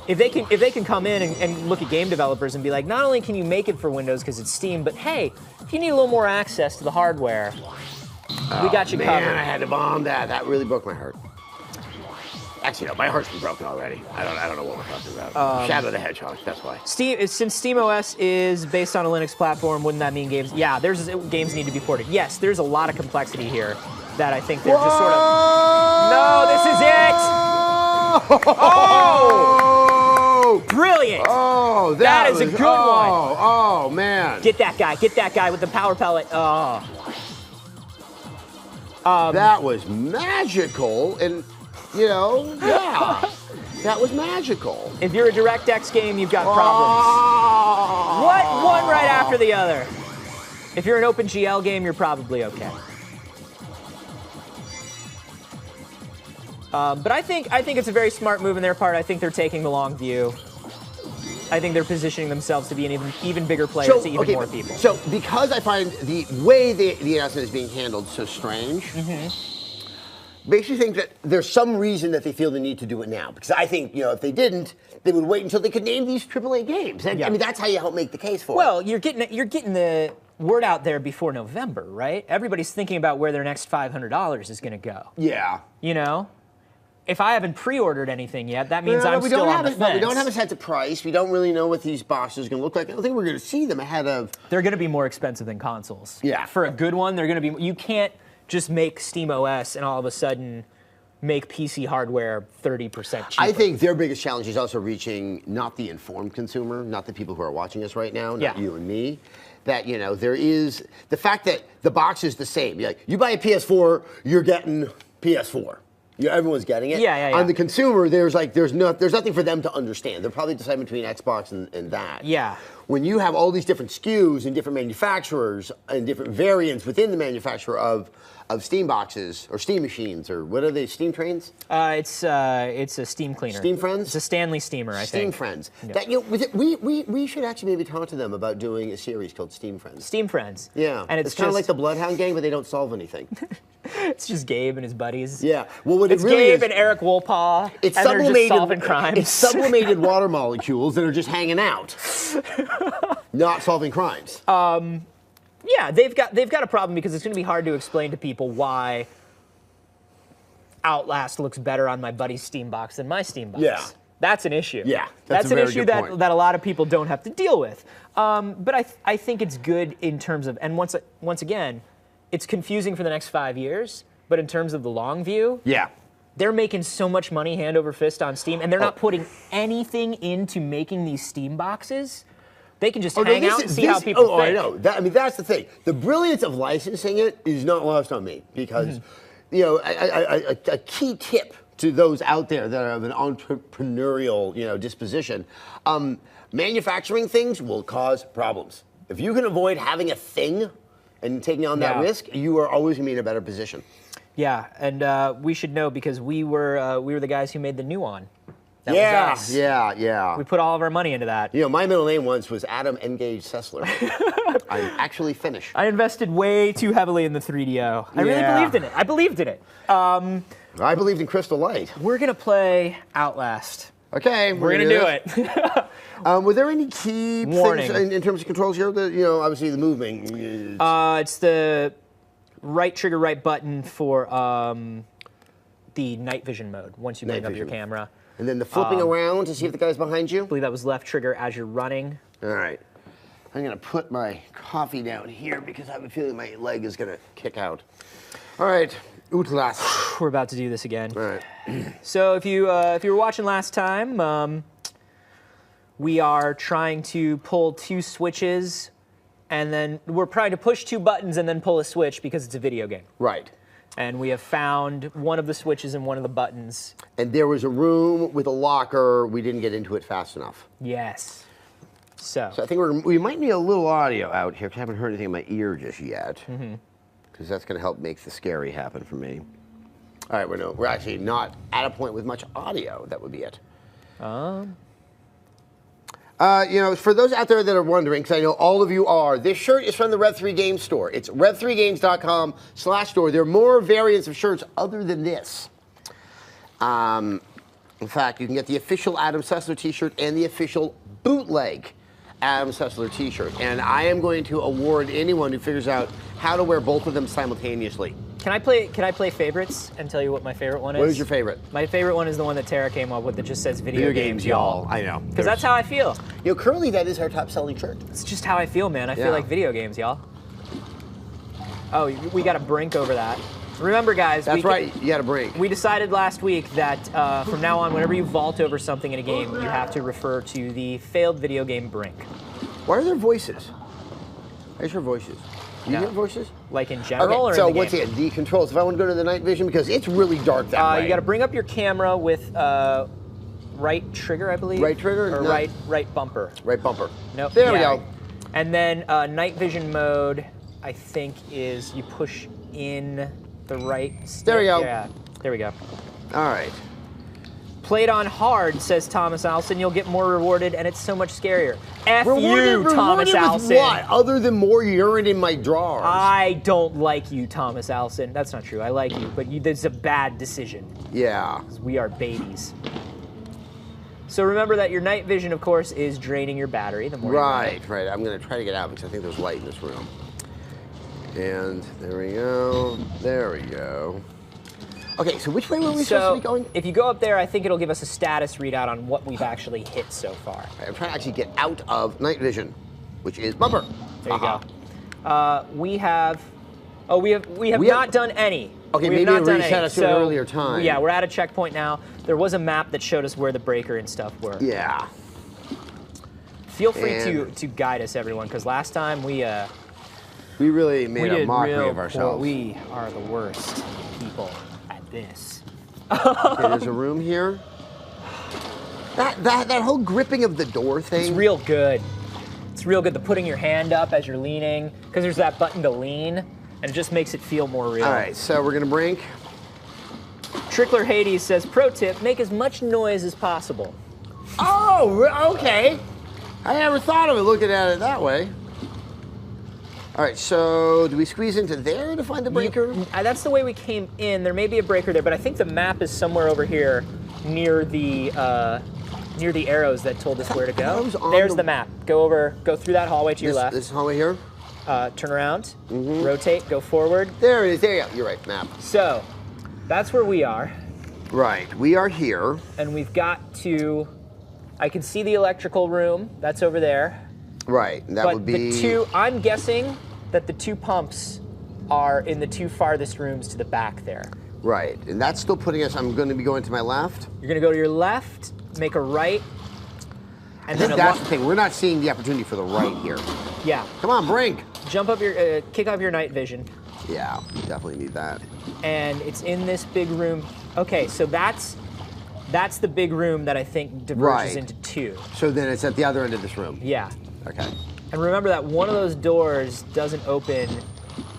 [SPEAKER 1] If they can come in and look at game developers and be like, not only can you make it for Windows because it's Steam, but hey, if you need a little more access to the hardware, we got you covered.
[SPEAKER 2] Man, I had to bomb that. That really broke my heart. Actually, no, my heart's been broken already. I don't know what we're talking about. Shadow the Hedgehog, that's why.
[SPEAKER 1] Since SteamOS is based on a Linux platform, wouldn't that mean games? Yeah, games need to be ported. Yes, there's a lot of complexity here that I think they're just sort of. No, this is it. Oh, brilliant.
[SPEAKER 2] Oh,
[SPEAKER 1] that is a good one.
[SPEAKER 2] Oh, man.
[SPEAKER 1] Get that guy with the power pellet. Oh.
[SPEAKER 2] That was magical, and. You know, yeah, that was magical.
[SPEAKER 1] If you're a DirectX game, you've got problems. One right after the other. If you're an OpenGL game, you're probably okay. But I think it's a very smart move on their part. I think they're taking the long view. I think they're positioning themselves to be an even bigger player to even more people.
[SPEAKER 2] So because I find the way the announcement is being handled so strange, makes you think that there's some reason that they feel the need to do it now. Because I think, if they didn't, they would wait until they could name these AAA games. And, I mean, that's how you help make the case for it.
[SPEAKER 1] Well, you're getting the word out there before November, right? Everybody's thinking about where their next $500 is going to go.
[SPEAKER 2] Yeah.
[SPEAKER 1] You know? If I haven't pre-ordered anything yet, that means I'm still on the fence.
[SPEAKER 2] We don't have a sense of price. We don't really know what these boxes are going to look like. I don't think we're going to see them ahead of...
[SPEAKER 1] They're going to be more expensive than consoles.
[SPEAKER 2] Yeah.
[SPEAKER 1] For a good one, they're going to be... You can't just make SteamOS and all of a sudden make PC hardware 30% cheaper.
[SPEAKER 2] I think their biggest challenge is also reaching not the informed consumer, not the people who are watching us right now, not you and me. That, there is the fact that the box is the same. You buy a PS4, you're getting PS4. Everyone's getting it.
[SPEAKER 1] Yeah.
[SPEAKER 2] On the consumer, there's nothing for them to understand. They're probably deciding between Xbox and that.
[SPEAKER 1] Yeah.
[SPEAKER 2] When you have all these different SKUs and different manufacturers and different variants within the manufacturer of Steam boxes or Steam machines or what are they? Steam trains?
[SPEAKER 1] It's a steam cleaner.
[SPEAKER 2] Steam Friends?
[SPEAKER 1] It's a Stanley steamer, I think.
[SPEAKER 2] Steam Friends.
[SPEAKER 1] Yeah.
[SPEAKER 2] That, we should actually maybe talk to them about doing a series called Steam Friends.
[SPEAKER 1] Steam Friends.
[SPEAKER 2] Yeah.
[SPEAKER 1] And
[SPEAKER 2] it's kind of like the Bloodhound Gang, but they don't solve anything.
[SPEAKER 1] It's just Gabe and his buddies.
[SPEAKER 2] Yeah. Well, what
[SPEAKER 1] it's
[SPEAKER 2] it really
[SPEAKER 1] Gabe
[SPEAKER 2] is,
[SPEAKER 1] and Eric Wolpaw.
[SPEAKER 2] It's
[SPEAKER 1] and they're just solving crimes.
[SPEAKER 2] It's sublimated water molecules that are just hanging out, not solving crimes.
[SPEAKER 1] Yeah, they've got a problem because it's going to be hard to explain to people why Outlast looks better on my buddy's Steam box than my Steam box.
[SPEAKER 2] Yeah.
[SPEAKER 1] That's an issue.
[SPEAKER 2] Yeah,
[SPEAKER 1] that's an issue that a lot of people don't have to deal with. But I think it's good in terms of, and once again, it's confusing for the next 5 years, but in terms of the long view, they're making so much money hand over fist on Steam, and they're not putting anything into making these Steam boxes. They can just hang out and see how people think.
[SPEAKER 2] I know. That's the thing. The brilliance of licensing it is not lost on me because, a key tip to those out there that have an entrepreneurial, disposition, manufacturing things will cause problems. If you can avoid having a thing and taking on that risk, you are always going to be in a better position. Yeah,
[SPEAKER 1] and we should know because we were the guys who made the Nuon. That was us.
[SPEAKER 2] Yeah.
[SPEAKER 1] We put all of our money into that.
[SPEAKER 2] My middle name once was Adam Engage Sessler. I'm actually Finnish.
[SPEAKER 1] I invested way too heavily in the 3DO. I really believed in it. I believed in it.
[SPEAKER 2] I believed in Crystal Light.
[SPEAKER 1] We're going to play Outlast.
[SPEAKER 2] Okay.
[SPEAKER 1] We're going to do it.
[SPEAKER 2] Were there any key things in terms of controls here? Obviously the moving.
[SPEAKER 1] It's the right trigger, right button for the night vision mode once you bring up your camera.
[SPEAKER 2] And then the flipping around to see if the guy's behind you?
[SPEAKER 1] I believe that was left trigger as you're running.
[SPEAKER 2] All right. I'm going to put my coffee down here because I have a feeling my leg is going to kick out. All right. Outlast.
[SPEAKER 1] We're about to do this again.
[SPEAKER 2] All right.
[SPEAKER 1] So if you were watching last time, we are trying to pull 2 switches, and then we're trying to push 2 buttons and then pull a switch because it's a video game.
[SPEAKER 2] Right.
[SPEAKER 1] And we have found one of the switches and one of the buttons.
[SPEAKER 2] And there was a room with a locker. We didn't get into it fast enough.
[SPEAKER 1] Yes. So
[SPEAKER 2] I think we might need a little audio out here because I haven't heard anything in my ear just yet. Because that's going to help make the scary happen for me. All right, we're actually not at a point with much audio. That would be it. You know, for those out there that are wondering, because I know all of you are, this shirt is from the Rev3 Games store. It's rev3games.com/store. There are more variants of shirts other than this. In fact, you can get the official Adam Sessler t-shirt and the official bootleg Adam Sessler t-shirt. And I am going to award anyone who figures out how to wear both of them simultaneously.
[SPEAKER 1] Can I play favorites and tell you what my favorite one is?
[SPEAKER 2] What is your favorite?
[SPEAKER 1] My favorite one is the one that Tara came up with that just says video games, y'all.
[SPEAKER 2] I know.
[SPEAKER 1] Because that's how I feel.
[SPEAKER 2] You know, currently that is our top selling shirt.
[SPEAKER 1] It's just how I feel, man. I feel like video games, y'all. Oh, we got a brink over that. Remember, guys.
[SPEAKER 2] That's right, you got a brink.
[SPEAKER 1] We decided last week that from now on, whenever you vault over something in a game, you have to refer to the failed video game brink.
[SPEAKER 2] Why are there voices? I just heard voices. Do you hear voices?
[SPEAKER 1] Like in general, or
[SPEAKER 2] so
[SPEAKER 1] in the
[SPEAKER 2] once again, the controls. If I want to go to the night vision, because it's really dark that way.
[SPEAKER 1] You got to bring up your camera with right trigger, I believe.
[SPEAKER 2] Right trigger?
[SPEAKER 1] Or
[SPEAKER 2] No.
[SPEAKER 1] right bumper.
[SPEAKER 2] Right bumper.
[SPEAKER 1] Nope.
[SPEAKER 2] There we go.
[SPEAKER 1] And then night vision mode, I think, is you push in the right stick.
[SPEAKER 2] There we go.
[SPEAKER 1] Yeah, there we go.
[SPEAKER 2] All right.
[SPEAKER 1] Played on hard, says Thomas Allison. You'll get more rewarded, and it's so much scarier. F
[SPEAKER 2] Rewarded
[SPEAKER 1] you, Thomas Allison.
[SPEAKER 2] With what? Other than more urine in my drawers.
[SPEAKER 1] I don't like you, Thomas Allison. That's not true. I like you, but this is a bad decision.
[SPEAKER 2] Yeah.
[SPEAKER 1] Because we are babies. So remember that your night vision, of course, is draining your battery. The more
[SPEAKER 2] right. I'm going to try to get out because I think there's light in this room. And there we go. There we go. Okay, so which way were we supposed to be going?
[SPEAKER 1] If you go up there, I think it'll give us a status readout on what we've actually hit so far.
[SPEAKER 2] Right, I'm trying to actually get out of night vision, which is bumper.
[SPEAKER 1] There you go. We have not done any.
[SPEAKER 2] Okay, maybe it reset us to an earlier time.
[SPEAKER 1] Yeah, we're at a checkpoint now. There was a map that showed us where the breaker and stuff were.
[SPEAKER 2] Yeah.
[SPEAKER 1] Feel free to guide us, everyone, because last time we
[SPEAKER 2] really made a mockery of ourselves.
[SPEAKER 1] We are the worst people at this.
[SPEAKER 2] Okay, there's a room here. That whole gripping of the door thing.
[SPEAKER 1] It's real good. It's real good. The putting your hand up as you're leaning, because there's that button to lean, and it just makes it feel more real.
[SPEAKER 2] All right, so we're gonna brink.
[SPEAKER 1] Trickler Hades says, pro tip, make as much noise as possible.
[SPEAKER 2] Oh, okay. I never thought of it looking at it that way. All right, so do we squeeze into there to find the breaker?
[SPEAKER 1] That's the way we came in. There may be a breaker there, but I think the map is somewhere over here near the arrows that told us where to go. There's the map. Go through that hallway to your left.
[SPEAKER 2] This hallway here?
[SPEAKER 1] Turn around, rotate, go forward.
[SPEAKER 2] There it is, there you go. You're right, map.
[SPEAKER 1] So, that's where we are.
[SPEAKER 2] Right, we are here.
[SPEAKER 1] And we've got to, I can see the electrical room. That's over there.
[SPEAKER 2] Right, and that would be...
[SPEAKER 1] I'm guessing that the two pumps are in the two farthest rooms to the back there.
[SPEAKER 2] Right, and that's still putting us, I'm going to be going to my left.
[SPEAKER 1] You're going to go to your left, make a right, and then
[SPEAKER 2] that's the thing, we're not seeing the opportunity for the right here.
[SPEAKER 1] Yeah.
[SPEAKER 2] Come on, brink.
[SPEAKER 1] Jump up your, kick off your night vision.
[SPEAKER 2] Yeah, we definitely need that.
[SPEAKER 1] And it's in this big room. Okay, so that's the big room that I think diverges into two.
[SPEAKER 2] So then it's at the other end of this room.
[SPEAKER 1] Yeah.
[SPEAKER 2] Okay.
[SPEAKER 1] And remember that one of those doors doesn't open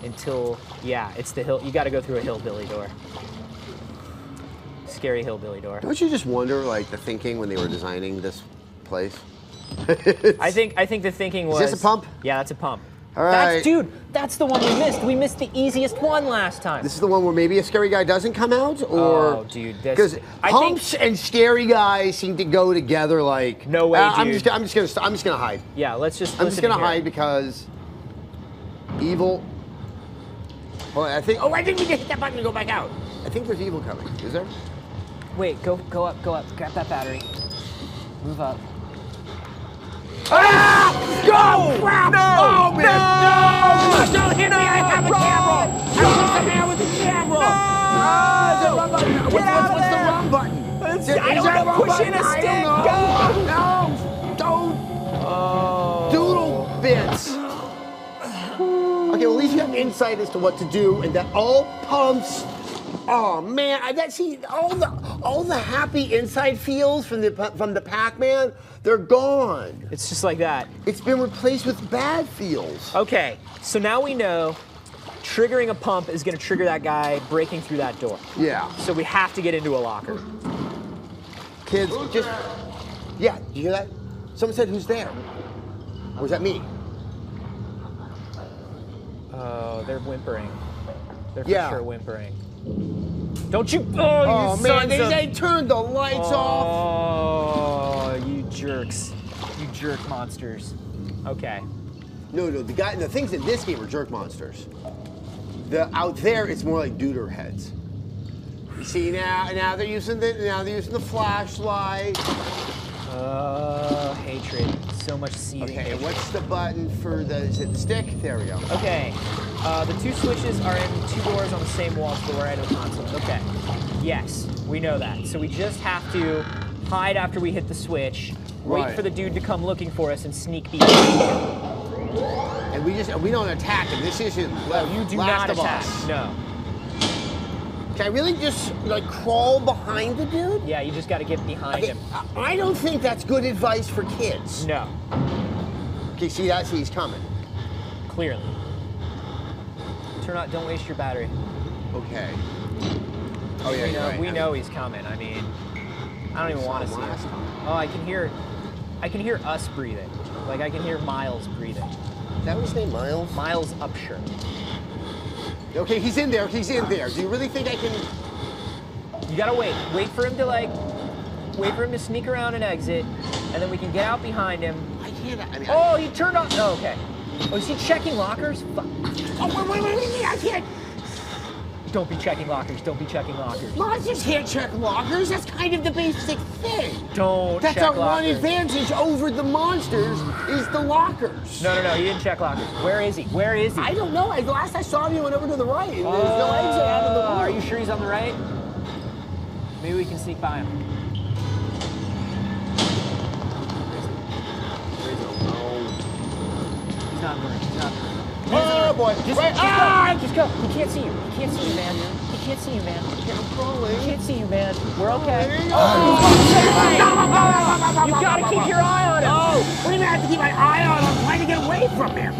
[SPEAKER 1] until, it's the hill. You got to go through a hillbilly door. Scary hillbilly door.
[SPEAKER 2] Don't you just wonder, like, the thinking when they were designing this place?
[SPEAKER 1] I think the thinking was...
[SPEAKER 2] Is this a pump?
[SPEAKER 1] Yeah, that's a pump.
[SPEAKER 2] All right.
[SPEAKER 1] That's the one we missed. We missed the easiest one last time.
[SPEAKER 2] This is the one where maybe a scary guy doesn't come out, or...
[SPEAKER 1] Oh, dude,
[SPEAKER 2] because pumps and scary guys seem to go together like...
[SPEAKER 1] No way, dude.
[SPEAKER 2] I'm just gonna hide.
[SPEAKER 1] Yeah, let's just.
[SPEAKER 2] I'm just gonna hide because evil. Well, I think. Oh, I didn't mean to hit that button and go back out. I think there's evil coming. Is there?
[SPEAKER 1] Wait, go up. Grab that battery. Move up.
[SPEAKER 2] Ah! Go! Crap!
[SPEAKER 1] No!
[SPEAKER 2] Oh, man! No! Don't hit me! I have a camera! I want the man with the camera! No! What's the wrong button?
[SPEAKER 1] I don't know. Push in a stick. Go!
[SPEAKER 2] No! Don't!
[SPEAKER 1] Oh.
[SPEAKER 2] Doodle bits. Okay, well, at least you have insight as to what to do, and that all pumps. Oh man, all the happy inside feels from the Pac-Man, they're gone.
[SPEAKER 1] It's just like that.
[SPEAKER 2] It's been replaced with bad feels.
[SPEAKER 1] Okay, so now we know triggering a pump is going to trigger that guy breaking through that door.
[SPEAKER 2] Yeah.
[SPEAKER 1] So we have to get into a locker.
[SPEAKER 2] Kids, just... Yeah, did you hear that? Someone said, who's there? Or was that me?
[SPEAKER 1] Oh, they're whimpering. They're for sure whimpering. Don't you...
[SPEAKER 2] Oh, man, they turned the lights off.
[SPEAKER 1] Oh, you jerks. You jerk monsters. Okay.
[SPEAKER 2] No, the things in this game are jerk monsters. Out there, it's more like duder heads. You see now they're using the flashlight.
[SPEAKER 1] Hatred. So much seething.
[SPEAKER 2] Okay, and what's the button for is it the stick? There we go.
[SPEAKER 1] Okay. The 2 switches are in 2 doors on the same wall to the right of the console. Okay. Yes, we know that. So we just have to hide after we hit the switch, wait for the dude to come looking for us, and sneak behind him.
[SPEAKER 2] And we don't attack him. This isn't
[SPEAKER 1] you do not attack. No.
[SPEAKER 2] Can I really just like crawl behind the dude?
[SPEAKER 1] Yeah, you just got to get behind him.
[SPEAKER 2] I don't think that's good advice for kids.
[SPEAKER 1] No.
[SPEAKER 2] Okay, see he's coming.
[SPEAKER 1] Clearly. Don't waste your battery.
[SPEAKER 2] Okay. Oh yeah,
[SPEAKER 1] we know he's coming. I mean, I don't even want to see him. Oh, I can hear us breathing. Like I can hear Miles breathing.
[SPEAKER 2] Is that his name, Miles?
[SPEAKER 1] Miles Upshur.
[SPEAKER 2] Okay, he's in there. He's in there. Do you really think I can?
[SPEAKER 1] You gotta wait. Wait for him to sneak around and exit, and then we can get out behind him.
[SPEAKER 2] I can't.
[SPEAKER 1] He turned on. Oh, okay. Oh, is he checking lockers? Fuck.
[SPEAKER 2] Oh, wait, I can't.
[SPEAKER 1] Don't be checking lockers. Don't be checking lockers.
[SPEAKER 2] Monsters can't check lockers. That's kind of the basic thing.
[SPEAKER 1] That's our
[SPEAKER 2] one advantage over the monsters is the lockers.
[SPEAKER 1] No. He didn't check lockers. Where is he?
[SPEAKER 2] I don't know. Last I saw him, he went over to the right. There's no exit out of the room.
[SPEAKER 1] Are you sure he's on the right? Maybe we can sneak by him. Where is he? He's not moving.
[SPEAKER 2] Oh boy!
[SPEAKER 1] Just go. He can't see you. He can't see you, man. He can't see you, man. He can't see you, man. We're okay. You gotta keep your eye on him.
[SPEAKER 2] Oh, what do you mean I have to keep my eye on him? I'm trying to get away from him.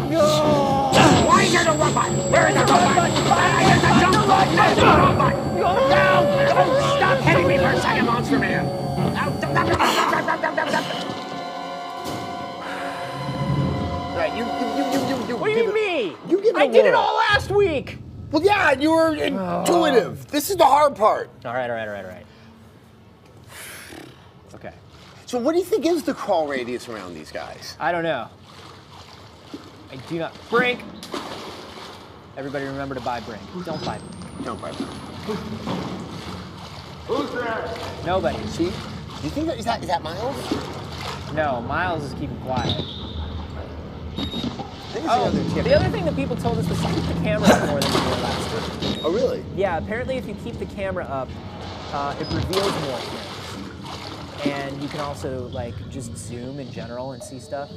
[SPEAKER 2] Why is there no run button? Where is the run button? There's the jump button. There's the run button. No! Stop hitting me for a second, Monster Man. Right,
[SPEAKER 1] what do you mean?
[SPEAKER 2] You give it
[SPEAKER 1] I did it all last week.
[SPEAKER 2] Well, yeah, you were intuitive. This is the hard part.
[SPEAKER 1] All right. Okay.
[SPEAKER 2] So what do you think is the crawl radius around these guys?
[SPEAKER 1] I don't know. I do not. Brink. Everybody remember to buy Brink. Don't buy Brink.
[SPEAKER 2] Don't buy Brink.
[SPEAKER 3] Who's there?
[SPEAKER 1] Nobody.
[SPEAKER 2] See? Do you think is that Miles?
[SPEAKER 1] No, Miles is keeping quiet. The other thing that people told us was to keep the camera up more than we were last week.
[SPEAKER 2] Oh, really?
[SPEAKER 1] Yeah, apparently if you keep the camera up, it reveals more things. And you can also, like, just zoom in general and see stuff.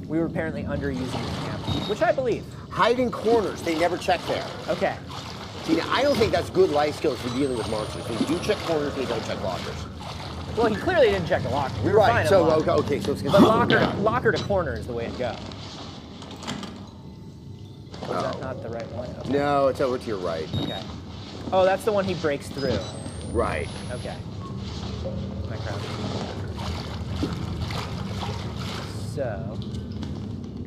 [SPEAKER 1] We were apparently underusing the camera, which I believe.
[SPEAKER 2] Hide in corners. They never check there.
[SPEAKER 1] Okay.
[SPEAKER 2] See, now, I don't think that's good life skills for dealing with monsters. They do check corners, they don't check lockers.
[SPEAKER 1] Well, he clearly didn't check the locker. We were fine
[SPEAKER 2] so okay, so it's
[SPEAKER 1] but locker to corner is the way to go. Is that not the right one? Okay.
[SPEAKER 2] No, it's over to your right.
[SPEAKER 1] Okay. Oh, that's the one he breaks through.
[SPEAKER 2] Right.
[SPEAKER 1] Okay. My crown. So.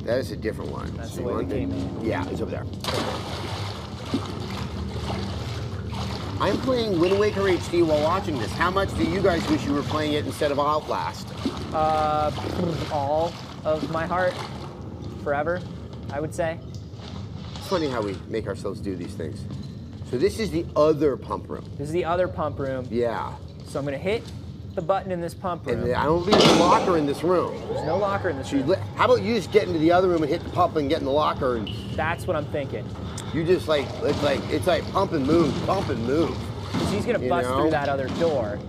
[SPEAKER 2] That is a different one.
[SPEAKER 1] That's the way the game is.
[SPEAKER 2] Yeah, it's over there. I'm playing Wind Waker HD while watching this. How much do you guys wish you were playing it instead of Outlast?
[SPEAKER 1] All of my heart. Forever, I would say.
[SPEAKER 2] It's funny how we make ourselves do these things. So this is the other pump room.
[SPEAKER 1] This is the other pump room.
[SPEAKER 2] Yeah.
[SPEAKER 1] So I'm going to hit the button in this pump room.
[SPEAKER 2] And I don't believe there's a locker in this room.
[SPEAKER 1] There's no locker in this room.
[SPEAKER 2] How about you just get into the other room and hit the pump and get in the locker? And
[SPEAKER 1] that's what I'm thinking.
[SPEAKER 2] You just it's like pump and move.
[SPEAKER 1] Because he's going to bust through that other door.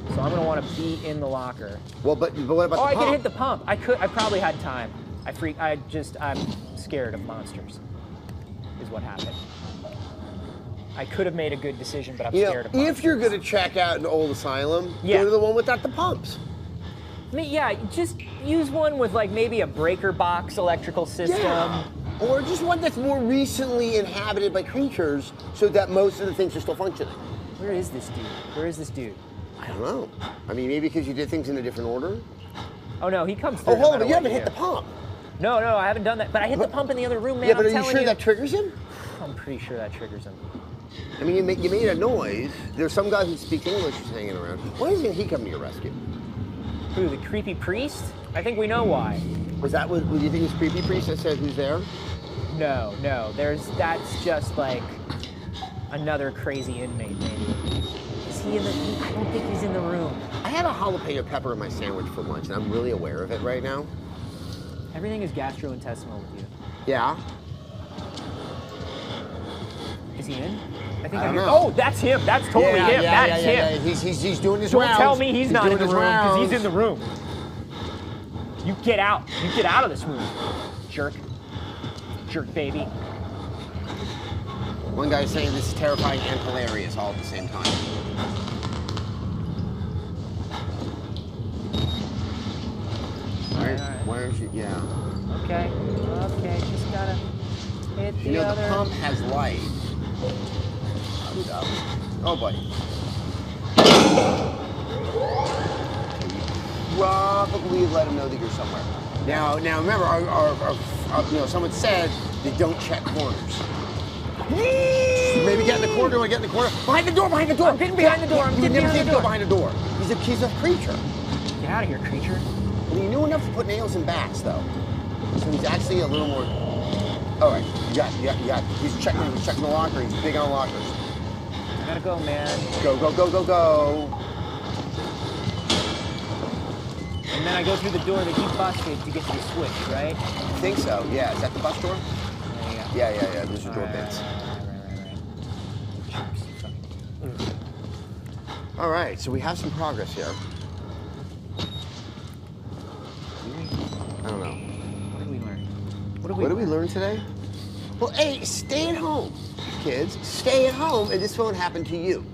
[SPEAKER 1] So I'm going to want to be in the locker.
[SPEAKER 2] Well, but what about the pump?
[SPEAKER 1] I can hit the pump. I probably had time. I'm scared of monsters, is what happened. I could have made a good decision, but I'm scared of monsters.
[SPEAKER 2] If you're going to check out an old asylum, go to the one without the pumps.
[SPEAKER 1] Yeah, just use one with like maybe a breaker box electrical system.
[SPEAKER 2] Yeah. Or just one that's more recently inhabited by creatures so that most of the things are still functioning.
[SPEAKER 1] Where is this dude? Where is this dude?
[SPEAKER 2] I don't know. I mean, maybe because you did things in a different order?
[SPEAKER 1] Oh no, he comes through.
[SPEAKER 2] Oh, hold on, but you haven't hit the pump.
[SPEAKER 1] No, I haven't done that. But I hit the pump in the other room, man.
[SPEAKER 2] Yeah, but are you sure that triggers him?
[SPEAKER 1] I'm pretty sure that triggers him.
[SPEAKER 2] I mean, you made a noise. There's some guy who speaks English who's hanging around. Why isn't he coming to your rescue?
[SPEAKER 1] Who, the creepy priest? I think we know why.
[SPEAKER 2] Was that what you think it was creepy priest that said who's there?
[SPEAKER 1] No. That's just like another crazy inmate, maybe. Is he in the? I don't think he's in the room.
[SPEAKER 2] I had a jalapeno pepper in my sandwich for lunch, and I'm really aware of it right now.
[SPEAKER 1] Everything is gastrointestinal with you.
[SPEAKER 2] Yeah.
[SPEAKER 1] Is he in? I think
[SPEAKER 2] I don't know.
[SPEAKER 1] Oh, that's him. That's totally him. That's him.
[SPEAKER 2] Yeah. He's doing his
[SPEAKER 1] Don't
[SPEAKER 2] rounds.
[SPEAKER 1] tell me he's not in the room, because he's
[SPEAKER 2] rounds.
[SPEAKER 1] in the room. You get out. You get out of this room. Jerk. Jerk, baby.
[SPEAKER 2] One guy's saying this is terrifying and hilarious all at the same time. Where is she? Yeah.
[SPEAKER 1] Okay, just gotta hit the other.
[SPEAKER 2] The pump has light. Oh, buddy. Probably let him know that you're somewhere. Now remember, our someone said they don't check corners. Maybe get in the corner. Get in the corner. Behind the door.
[SPEAKER 1] I'm getting behind the door. I'm getting
[SPEAKER 2] behind the door. He's a creature.
[SPEAKER 1] Get out of here, creature.
[SPEAKER 2] Well, he knew enough to put nails in bats, though. So he's actually a little more. All right, you got it. He's checking the locker. He's big on lockers.
[SPEAKER 1] I gotta go, man.
[SPEAKER 2] Go.
[SPEAKER 1] And then I go through the door that he busted to get to the switch, right?
[SPEAKER 2] I think so. Yeah. Is that the bus door? Yeah. Those are door bits.
[SPEAKER 1] Right.
[SPEAKER 2] All right. So we have some progress here. I don't know.
[SPEAKER 1] What did we learn?
[SPEAKER 2] What did we learn today? Well, hey, stay at home, kids. Stay at home, and this won't happen to you.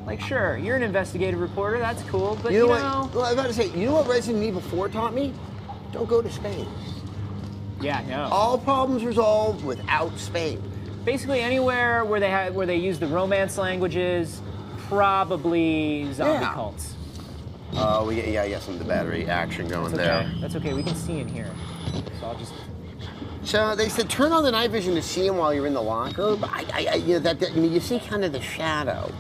[SPEAKER 1] Like, sure, you're an investigative reporter. That's cool, but
[SPEAKER 2] you know what? Well, I was about to say, you know what Resident Evil 4 taught me? Don't go to Spain.
[SPEAKER 1] Yeah, no.
[SPEAKER 2] All problems resolved without Spain.
[SPEAKER 1] Basically, anywhere where they use the Romance languages, probably zombie cults.
[SPEAKER 2] Oh, we got some of the battery action going there.
[SPEAKER 1] That's okay. We can see in here. So I'll just.
[SPEAKER 2] So they said turn on the night vision to see him while you're in the locker, but you see kind of the shadow.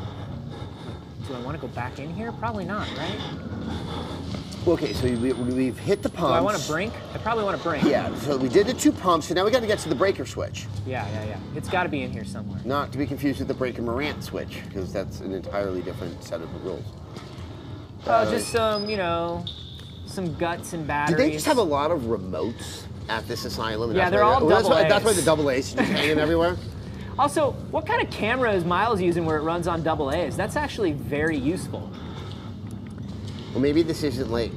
[SPEAKER 1] Do I want to go back in here? Probably not, right?
[SPEAKER 2] Okay, so we've hit the pumps.
[SPEAKER 1] Do I want to brink? I probably want to brink.
[SPEAKER 2] Yeah, so we did the 2 pumps, so now we got to get to the breaker switch.
[SPEAKER 1] Yeah. It's got to be in here somewhere.
[SPEAKER 2] Not to be confused with the breaker Morant switch, because that's an entirely different set of rules.
[SPEAKER 1] Just some, some guts and batteries.
[SPEAKER 2] Do they just have a lot of remotes at this asylum?
[SPEAKER 1] Yeah, they're all double A's.
[SPEAKER 2] That's why the double A's just hanging everywhere.
[SPEAKER 1] Also, what kind of camera is Miles using where it runs on double A's? That's actually very useful.
[SPEAKER 2] Well, maybe this isn't like...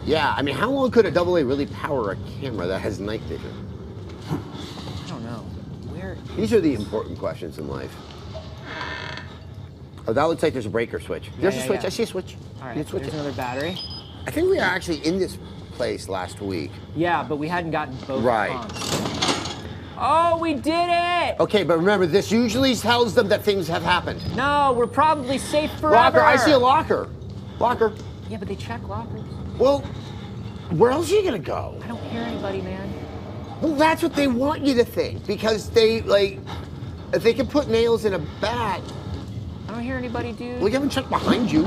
[SPEAKER 2] Yeah, I mean, how long could a double A really power a camera that has night vision?
[SPEAKER 1] I don't know.
[SPEAKER 2] These are the important questions in life. Oh, that looks like there's a breaker switch. There's a switch. Yeah. I see a switch.
[SPEAKER 1] All right, there's another battery.
[SPEAKER 2] I think we were actually in this place last week.
[SPEAKER 1] Yeah, but we hadn't gotten both pumps. Oh, we did it!
[SPEAKER 2] Okay, but remember, this usually tells them that things have happened.
[SPEAKER 1] No, we're probably safe forever.
[SPEAKER 2] Locker, I see a locker. Locker.
[SPEAKER 1] Yeah, but they check lockers.
[SPEAKER 2] Well, where else are you gonna go?
[SPEAKER 1] I don't hear anybody, man.
[SPEAKER 2] Well, that's what they want you to think, because they, if they can put nails in a bat.
[SPEAKER 1] I don't hear anybody, dude.
[SPEAKER 2] Well, you haven't checked behind you.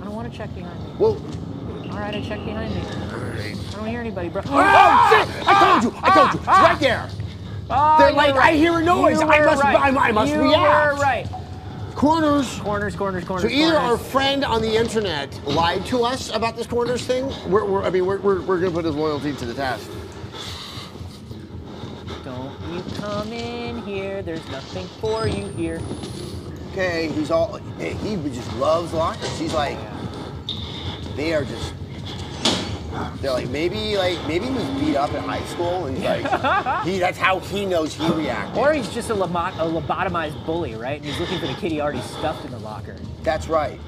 [SPEAKER 1] I don't want to check behind me.
[SPEAKER 2] Well.
[SPEAKER 1] All right, I checked behind me.
[SPEAKER 2] All right.
[SPEAKER 1] I don't hear anybody, bro.
[SPEAKER 2] Oh, shit! I told you. It's right there.
[SPEAKER 1] Oh,
[SPEAKER 2] they're like, right. I hear a noise. I must react.
[SPEAKER 1] You were right.
[SPEAKER 2] Corners.
[SPEAKER 1] So
[SPEAKER 2] either our friend on the internet lied to us about this corners thing. We're gonna put his loyalty to the test.
[SPEAKER 1] Don't you come in here? There's nothing for you here.
[SPEAKER 2] Okay, he just loves lockers. He's like, they are just. They're like maybe he was beat up in high school and he's like that's how he knows he reacted.
[SPEAKER 1] Or he's just a lobotomized bully, right? And he's looking for the kid he already stuffed in the locker.
[SPEAKER 2] That's right.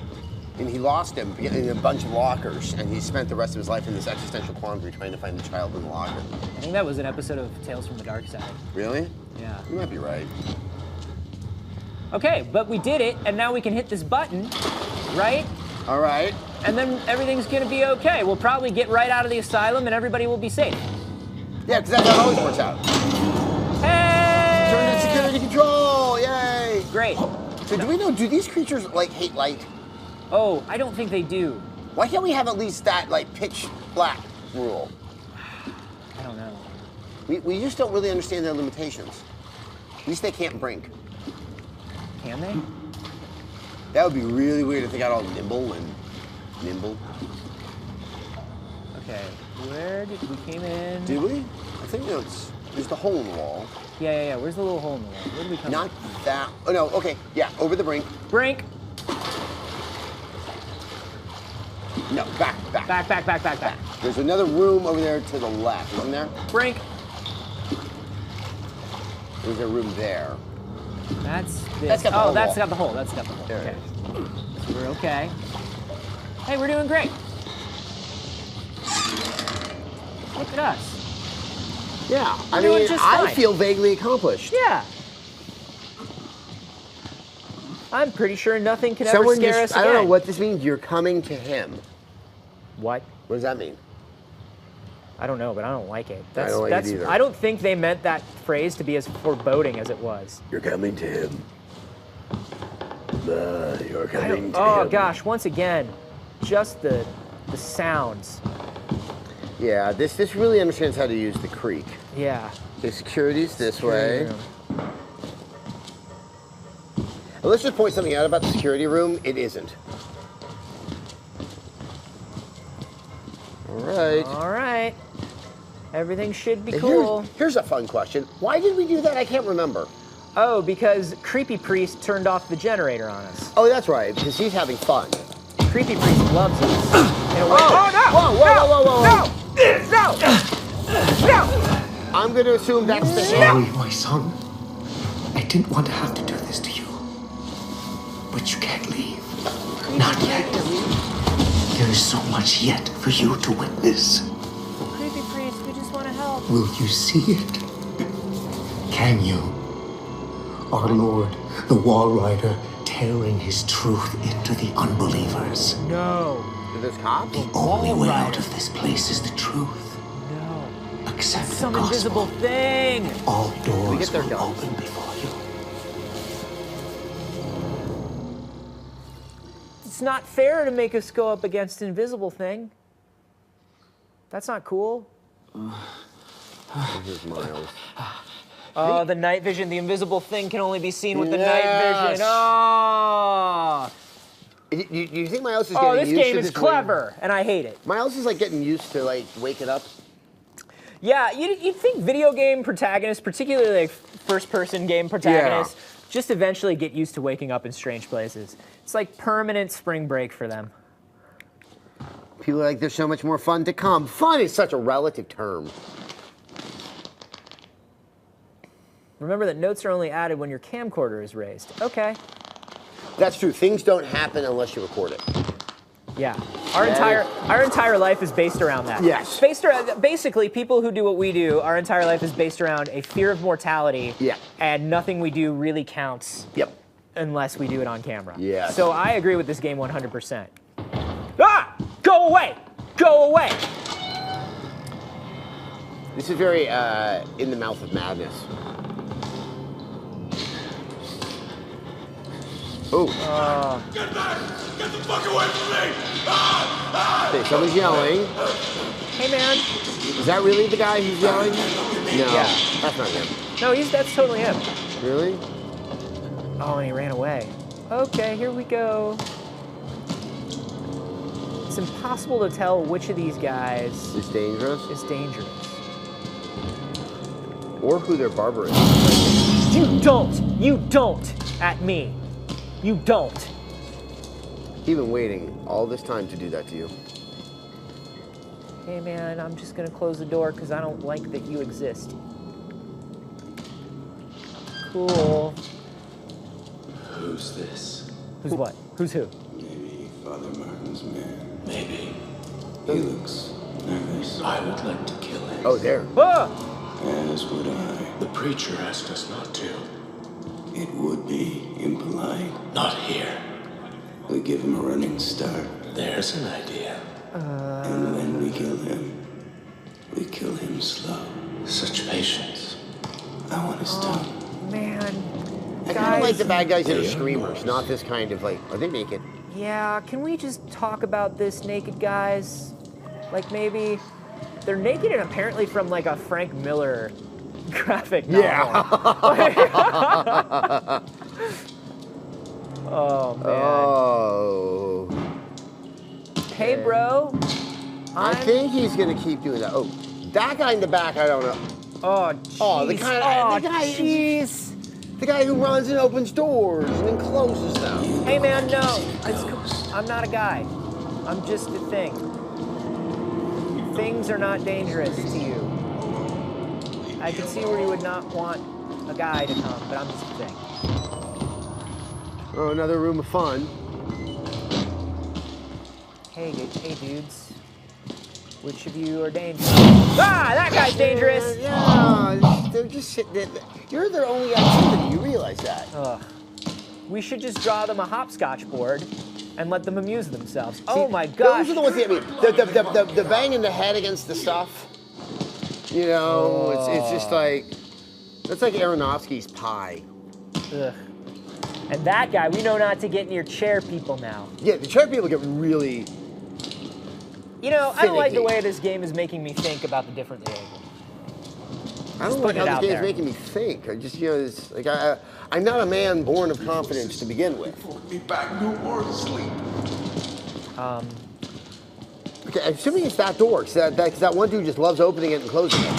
[SPEAKER 2] And he lost him in a bunch of lockers, and he spent the rest of his life in this existential quandary trying to find the child in the locker.
[SPEAKER 1] I think that was an episode of Tales from the Dark Side.
[SPEAKER 2] Really?
[SPEAKER 1] Yeah.
[SPEAKER 2] You might be right.
[SPEAKER 1] Okay, but we did it, and now we can hit this button, right?
[SPEAKER 2] All right.
[SPEAKER 1] And then everything's gonna be okay. We'll probably get right out of the asylum, and everybody will be safe.
[SPEAKER 2] Yeah, because that's how it always works out.
[SPEAKER 1] Hey!
[SPEAKER 2] Turn to security control! Yay!
[SPEAKER 1] Great.
[SPEAKER 2] So do we know, do these creatures, like, hate light?
[SPEAKER 1] Oh, I don't think they do.
[SPEAKER 2] Why can't we have at least that, like, pitch black rule?
[SPEAKER 1] I don't know.
[SPEAKER 2] We just don't really understand their limitations. At least they can't brink.
[SPEAKER 1] Can they?
[SPEAKER 2] That would be really weird if they got all nimble and nimble.
[SPEAKER 1] Okay, where did we came in?
[SPEAKER 2] Did we? I think there's the hole in the wall.
[SPEAKER 1] Yeah. Where's the little hole in the wall? Where did we come
[SPEAKER 2] Not that. Oh, no, okay. Yeah, over the brink.
[SPEAKER 1] Brink.
[SPEAKER 2] No, back.
[SPEAKER 1] Back.
[SPEAKER 2] There's another room over there to the left, isn't there?
[SPEAKER 1] Brink.
[SPEAKER 2] There's a room there.
[SPEAKER 1] That's this.
[SPEAKER 2] That's got the whole
[SPEAKER 1] that's
[SPEAKER 2] wall.
[SPEAKER 1] got the hole. That's got the hole.
[SPEAKER 2] There
[SPEAKER 1] Okay.
[SPEAKER 2] it is.
[SPEAKER 1] So we're okay. Hey, we're doing great. Look at us.
[SPEAKER 2] Yeah,
[SPEAKER 1] We're doing just
[SPEAKER 2] I
[SPEAKER 1] fine.
[SPEAKER 2] feel vaguely accomplished.
[SPEAKER 1] Yeah. I'm pretty sure nothing can ever scare us again.
[SPEAKER 2] I don't know what this means. You're coming to him.
[SPEAKER 1] What?
[SPEAKER 2] What does that mean?
[SPEAKER 1] I don't know, but I don't like it.
[SPEAKER 2] I don't like it either.
[SPEAKER 1] I don't think they meant that phrase to be as foreboding as it was.
[SPEAKER 2] You're coming to him. You're coming to him.
[SPEAKER 1] Oh gosh, once again, just the sounds.
[SPEAKER 2] Yeah, this really understands how to use the creek.
[SPEAKER 1] Yeah.
[SPEAKER 2] The security's this way.
[SPEAKER 1] Room.
[SPEAKER 2] Well, let's just point something out about the security room. It isn't. All right.
[SPEAKER 1] Everything should be cool.
[SPEAKER 2] Here's a fun question. Why did we do that? I can't remember.
[SPEAKER 1] Oh, because Creepy Priest turned off the generator on us.
[SPEAKER 2] Oh, that's right, because he's having fun.
[SPEAKER 1] Creepy Priest loves us. In a way.
[SPEAKER 2] Whoa.
[SPEAKER 1] No!
[SPEAKER 2] I'm going to assume that's the
[SPEAKER 3] Sorry, my son. I didn't want to have to do this to you. But you can't leave. Not yet. There is so much yet for you to witness.
[SPEAKER 1] Creepy Priest, we just want to help.
[SPEAKER 3] Will you see it? Can you? Our Lord, the Wall Rider, tearing his truth into the unbelievers.
[SPEAKER 1] No.
[SPEAKER 2] There's cops?
[SPEAKER 3] The only way out of this place is the truth.
[SPEAKER 1] No.
[SPEAKER 3] Accept the
[SPEAKER 1] Some
[SPEAKER 3] gospel.
[SPEAKER 1] invisible thing.
[SPEAKER 3] All doors
[SPEAKER 2] their
[SPEAKER 3] will
[SPEAKER 2] guns?
[SPEAKER 3] open before you.
[SPEAKER 1] It's not fair to make us go up against an invisible thing. That's not cool.
[SPEAKER 2] Here's Miles.
[SPEAKER 1] Oh, the night vision. The invisible thing can only be seen with the
[SPEAKER 2] Yes.
[SPEAKER 1] night vision. Oh.
[SPEAKER 2] Do you think Miles is getting
[SPEAKER 1] Oh, this
[SPEAKER 2] used to
[SPEAKER 1] game is
[SPEAKER 2] this
[SPEAKER 1] clever, and I hate it.
[SPEAKER 2] Miles is like getting used to like waking up.
[SPEAKER 1] Yeah, you'd think video game protagonists, particularly like first-person game protagonists, just eventually get used to waking up in strange places. It's like permanent spring break for them.
[SPEAKER 2] People are like, there's so much more fun to come. Fun is such a relative term.
[SPEAKER 1] Remember that notes are only added when your camcorder is raised. Okay.
[SPEAKER 2] That's true. Things don't happen unless you record it.
[SPEAKER 1] Yeah. Our entire life is based around that.
[SPEAKER 2] Yes.
[SPEAKER 1] Basically, people who do what we do, our entire life is based around a fear of mortality.
[SPEAKER 2] Yeah.
[SPEAKER 1] And nothing we do really counts.
[SPEAKER 2] Yep.
[SPEAKER 1] Unless we do it on camera.
[SPEAKER 2] Yes.
[SPEAKER 1] So I agree with this game 100%. Ah! Go away! Go away!
[SPEAKER 2] This is very in the mouth of madness. Oh.
[SPEAKER 4] Get back! Get the fuck away from me! Ah!
[SPEAKER 2] Okay, someone's yelling.
[SPEAKER 1] Hey, man.
[SPEAKER 2] Is that really the guy who's yelling? No.
[SPEAKER 1] Yeah.
[SPEAKER 2] That's not him.
[SPEAKER 1] No, that's totally him.
[SPEAKER 2] Really?
[SPEAKER 1] Oh, and he ran away. Okay, here we go. It's impossible to tell which of these guys
[SPEAKER 2] It's dangerous.
[SPEAKER 1] is dangerous.
[SPEAKER 2] Or who their barber is.
[SPEAKER 1] You don't at me. You don't.
[SPEAKER 2] He's been waiting all this time to do that to you.
[SPEAKER 1] Hey man, I'm just gonna close the door because I don't like that you exist. Cool.
[SPEAKER 4] Who's this?
[SPEAKER 1] Who's what? Who's who?
[SPEAKER 4] Maybe if Father Martin's man. Maybe. He looks nervous. I would like to kill him.
[SPEAKER 2] Oh, there.
[SPEAKER 4] As would I. The preacher asked us not to. It would be impolite. Not here. We give him a running start. There's an idea. And when we kill him slow. Such patience. I want to stop.
[SPEAKER 1] Man.
[SPEAKER 2] I kind of like the bad guys that are screamers, not this kind of like, are they naked?
[SPEAKER 1] Yeah, can we just talk about this naked guys? Like maybe they're naked and apparently from like a Frank Miller graphic novel. Yeah. Oh man.
[SPEAKER 2] Oh.
[SPEAKER 1] Hey bro.
[SPEAKER 2] I think he's gonna keep doing that. Oh, that guy in the back, I don't know.
[SPEAKER 1] Oh, jeez.
[SPEAKER 2] Oh, the guy, jeez. The guy who runs and opens doors and then closes them.
[SPEAKER 1] Hey man, no. I'm not a guy. I'm just a thing. Things are not dangerous to you. I can see where you would not want a guy to come, but I'm just a thing.
[SPEAKER 2] Oh, another room of fun.
[SPEAKER 1] Hey dudes. Which of you are dangerous? Ah, that guy's dangerous!
[SPEAKER 2] Yeah, they're just sitting there. You're their only activity, you realize that.
[SPEAKER 1] Ugh. We should just draw them a hopscotch board and let them amuse themselves. Oh my gosh.
[SPEAKER 2] Those are the ones that, I mean, the banging the head against the stuff. You know, it's just like, that's like Aronofsky's Pie.
[SPEAKER 1] Ugh. And that guy, we know not to get near chair people now.
[SPEAKER 2] Yeah, the chair people get really
[SPEAKER 1] You know, I don't like the way this game is making me think about the different things.
[SPEAKER 2] I don't like how this game is making me think. I just, you know, it's like I'm not a man born of confidence to begin with.
[SPEAKER 4] Be back no more to sleep.
[SPEAKER 2] Okay, assuming it's that door, because that one dude just loves opening it and closing it.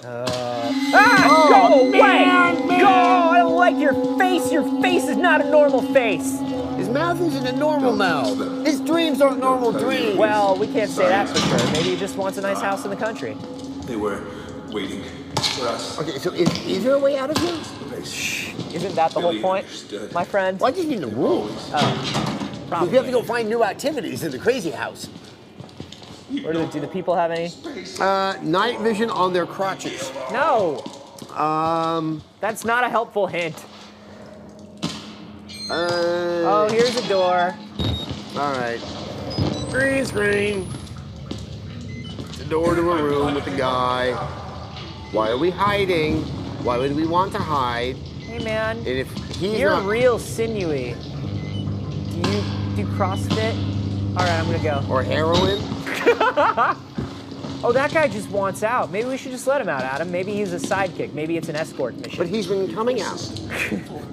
[SPEAKER 1] Go away! Man. Go! I don't like your face. Your face is not a normal face.
[SPEAKER 2] His mouth isn't a normal mouth. His dreams aren't normal dreams.
[SPEAKER 1] Well, we can't say that for sure. Maybe he just wants a nice house in the country.
[SPEAKER 4] They were waiting for us.
[SPEAKER 2] Okay, so is there a way out of here?
[SPEAKER 1] Shh. Isn't that the whole point, my friend?
[SPEAKER 2] Why do you need a room? Because we have to go find new activities in the crazy house.
[SPEAKER 1] Where do the people have any?
[SPEAKER 2] Night vision on their crotches.
[SPEAKER 1] No. That's not a helpful hint. Oh, here's a door.
[SPEAKER 2] All right. Green screen. The door to a room with a guy. Why are we hiding? Why would we want to hide?
[SPEAKER 1] Hey, man.
[SPEAKER 2] And if he's
[SPEAKER 1] You're real sinewy. Do you do CrossFit? All right, I'm gonna go.
[SPEAKER 2] Or heroin?
[SPEAKER 1] Oh, that guy just wants out. Maybe we should just let him out, Adam. Maybe he's a sidekick. Maybe it's an escort mission.
[SPEAKER 2] But he's been coming out.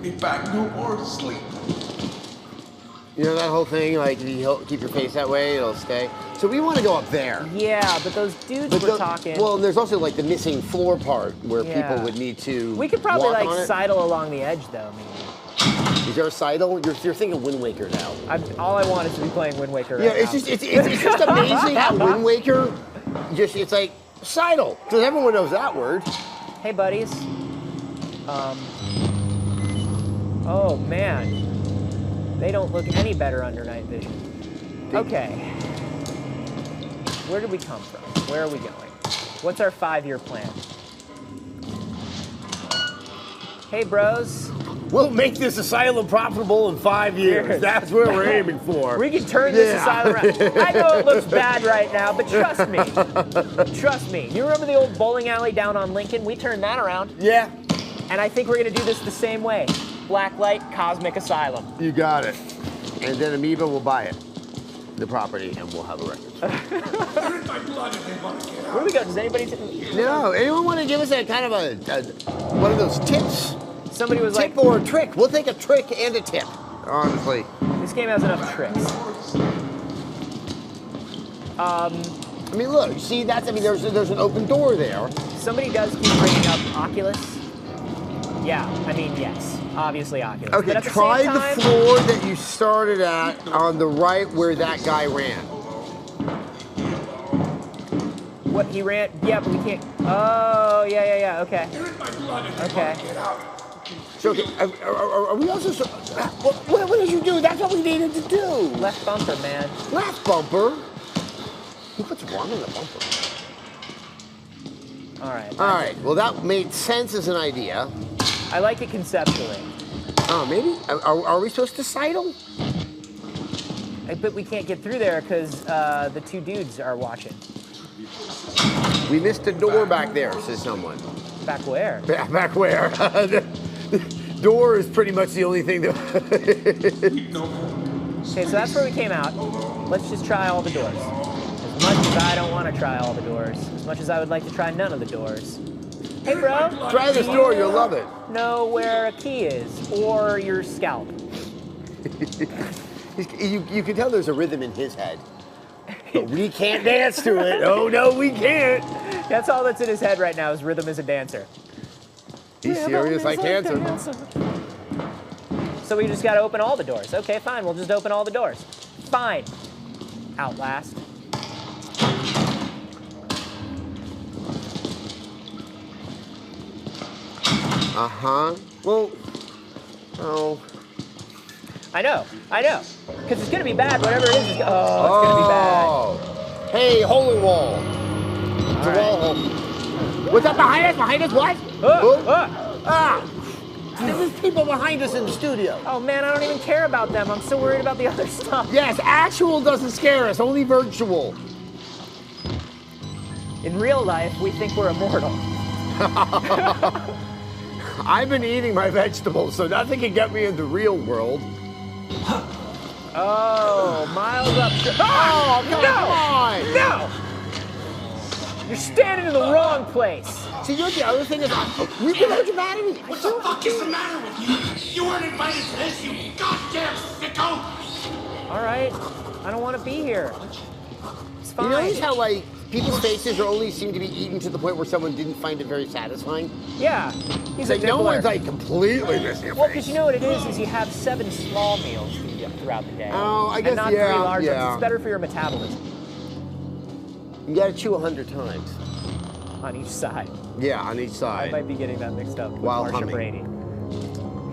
[SPEAKER 4] Be back no more to sleep.
[SPEAKER 2] You know that whole thing, like if you keep your face that way, it'll stay. So we want to go up there.
[SPEAKER 1] Yeah, but those dudes were talking.
[SPEAKER 2] Well, and there's also like the missing floor part where people would need to.
[SPEAKER 1] We could probably like sidle along the edge, though. Maybe.
[SPEAKER 2] Is there a sidle? You're thinking Wind Waker now.
[SPEAKER 1] All I want is to be playing Wind Waker.
[SPEAKER 2] Yeah,
[SPEAKER 1] right
[SPEAKER 2] it's just amazing how Wind Waker, it's like sidle because everyone knows that word.
[SPEAKER 1] Hey, buddies. Oh man. They don't look any better under night vision. Okay. Where did we come from? Where are we going? What's our 5-year plan? Hey, bros.
[SPEAKER 2] We'll make this asylum profitable in 5 years. That's what we're aiming for.
[SPEAKER 1] We can turn this asylum around. I know it looks bad right now, but trust me. Trust me. You remember the old bowling alley down on Lincoln? We turned that around.
[SPEAKER 2] Yeah.
[SPEAKER 1] And I think we're going to do this the same way. Blacklight Cosmic Asylum.
[SPEAKER 2] You got it. And then Amoeba will buy it, the property, and we'll have a record.
[SPEAKER 1] Where do we go? Does anybody?
[SPEAKER 2] No. Anyone want to give us a kind of a one of those tips?
[SPEAKER 1] Somebody was
[SPEAKER 2] tip or a trick. We'll take a trick and a tip. Honestly.
[SPEAKER 1] This game has enough tricks.
[SPEAKER 2] I mean, look. See, there's an open door there.
[SPEAKER 1] Somebody does keep bringing up Oculus. Yeah, I mean, yes. Obviously Oculus.
[SPEAKER 2] Okay, try the floor that you started at on the right where that guy ran.
[SPEAKER 1] What, he ran? Yeah, but we can't. Oh, yeah, okay. Okay.
[SPEAKER 2] So, okay, are we also... What did you do? That's what we needed to do.
[SPEAKER 1] Left bumper, man.
[SPEAKER 2] Left bumper? What's wrong with the bumper?
[SPEAKER 1] All right.
[SPEAKER 2] All right, well, that made sense as an idea.
[SPEAKER 1] I like it conceptually.
[SPEAKER 2] Oh, maybe? Are we supposed to sidle?
[SPEAKER 1] But we can't get through there because the two dudes are watching.
[SPEAKER 2] We missed a door back there, says someone.
[SPEAKER 1] Back where?
[SPEAKER 2] Back where? The door is pretty much the only thing that...
[SPEAKER 1] Okay, so that's where we came out. Let's just try all the doors. As much as I don't want to try all the doors, as much as I would like to try none of the doors. Hey, bro.
[SPEAKER 2] Try this door, you'll love it.
[SPEAKER 1] Know where a key is, or your scalp.
[SPEAKER 2] You can tell there's a rhythm in his head. But we can't dance to it. Oh, no, we can't.
[SPEAKER 1] That's all that's in his head right now is rhythm as a dancer.
[SPEAKER 2] He's serious like cancer.
[SPEAKER 1] So we just got to open all the doors. Okay, fine. We'll just open all the doors. Fine. Outlast.
[SPEAKER 2] Uh-huh. Well, oh.
[SPEAKER 1] I know. Because it's going to be bad. Whatever it is, it's going to be bad.
[SPEAKER 2] Hey, holy wall. It's a wall hole. What's up behind us? Behind us, what? There's people behind us in the studio.
[SPEAKER 1] Oh, man, I don't even care about them. I'm so worried about the other stuff.
[SPEAKER 2] Yes, actual doesn't scare us, only virtual.
[SPEAKER 1] In real life, we think we're immortal.
[SPEAKER 2] I've been eating my vegetables, so nothing can get me in the real world.
[SPEAKER 1] Oh, miles up.
[SPEAKER 2] Oh, come on!
[SPEAKER 1] No! You're standing in the wrong place.
[SPEAKER 2] See, the other thing is, we've been out your battery.
[SPEAKER 5] What the fuck is the matter with you? You weren't invited to this, you goddamn sicko!
[SPEAKER 1] All right, I don't want to be here. It's fine.
[SPEAKER 2] You notice how, like, people's faces only seem to be eaten to the point where someone didn't find it very satisfying?
[SPEAKER 1] Yeah. He's
[SPEAKER 2] like, no one's, like, completely missing a face.
[SPEAKER 1] Well, because you know what it is you have 7 small meals throughout the day.
[SPEAKER 2] Oh, I guess,
[SPEAKER 1] and not 3 large ones. It's better for your metabolism.
[SPEAKER 2] You gotta chew 100 times.
[SPEAKER 1] On each side.
[SPEAKER 2] Yeah, on each side.
[SPEAKER 1] I might be getting that mixed up with
[SPEAKER 2] While
[SPEAKER 1] Marsha
[SPEAKER 2] humming.
[SPEAKER 1] Brady.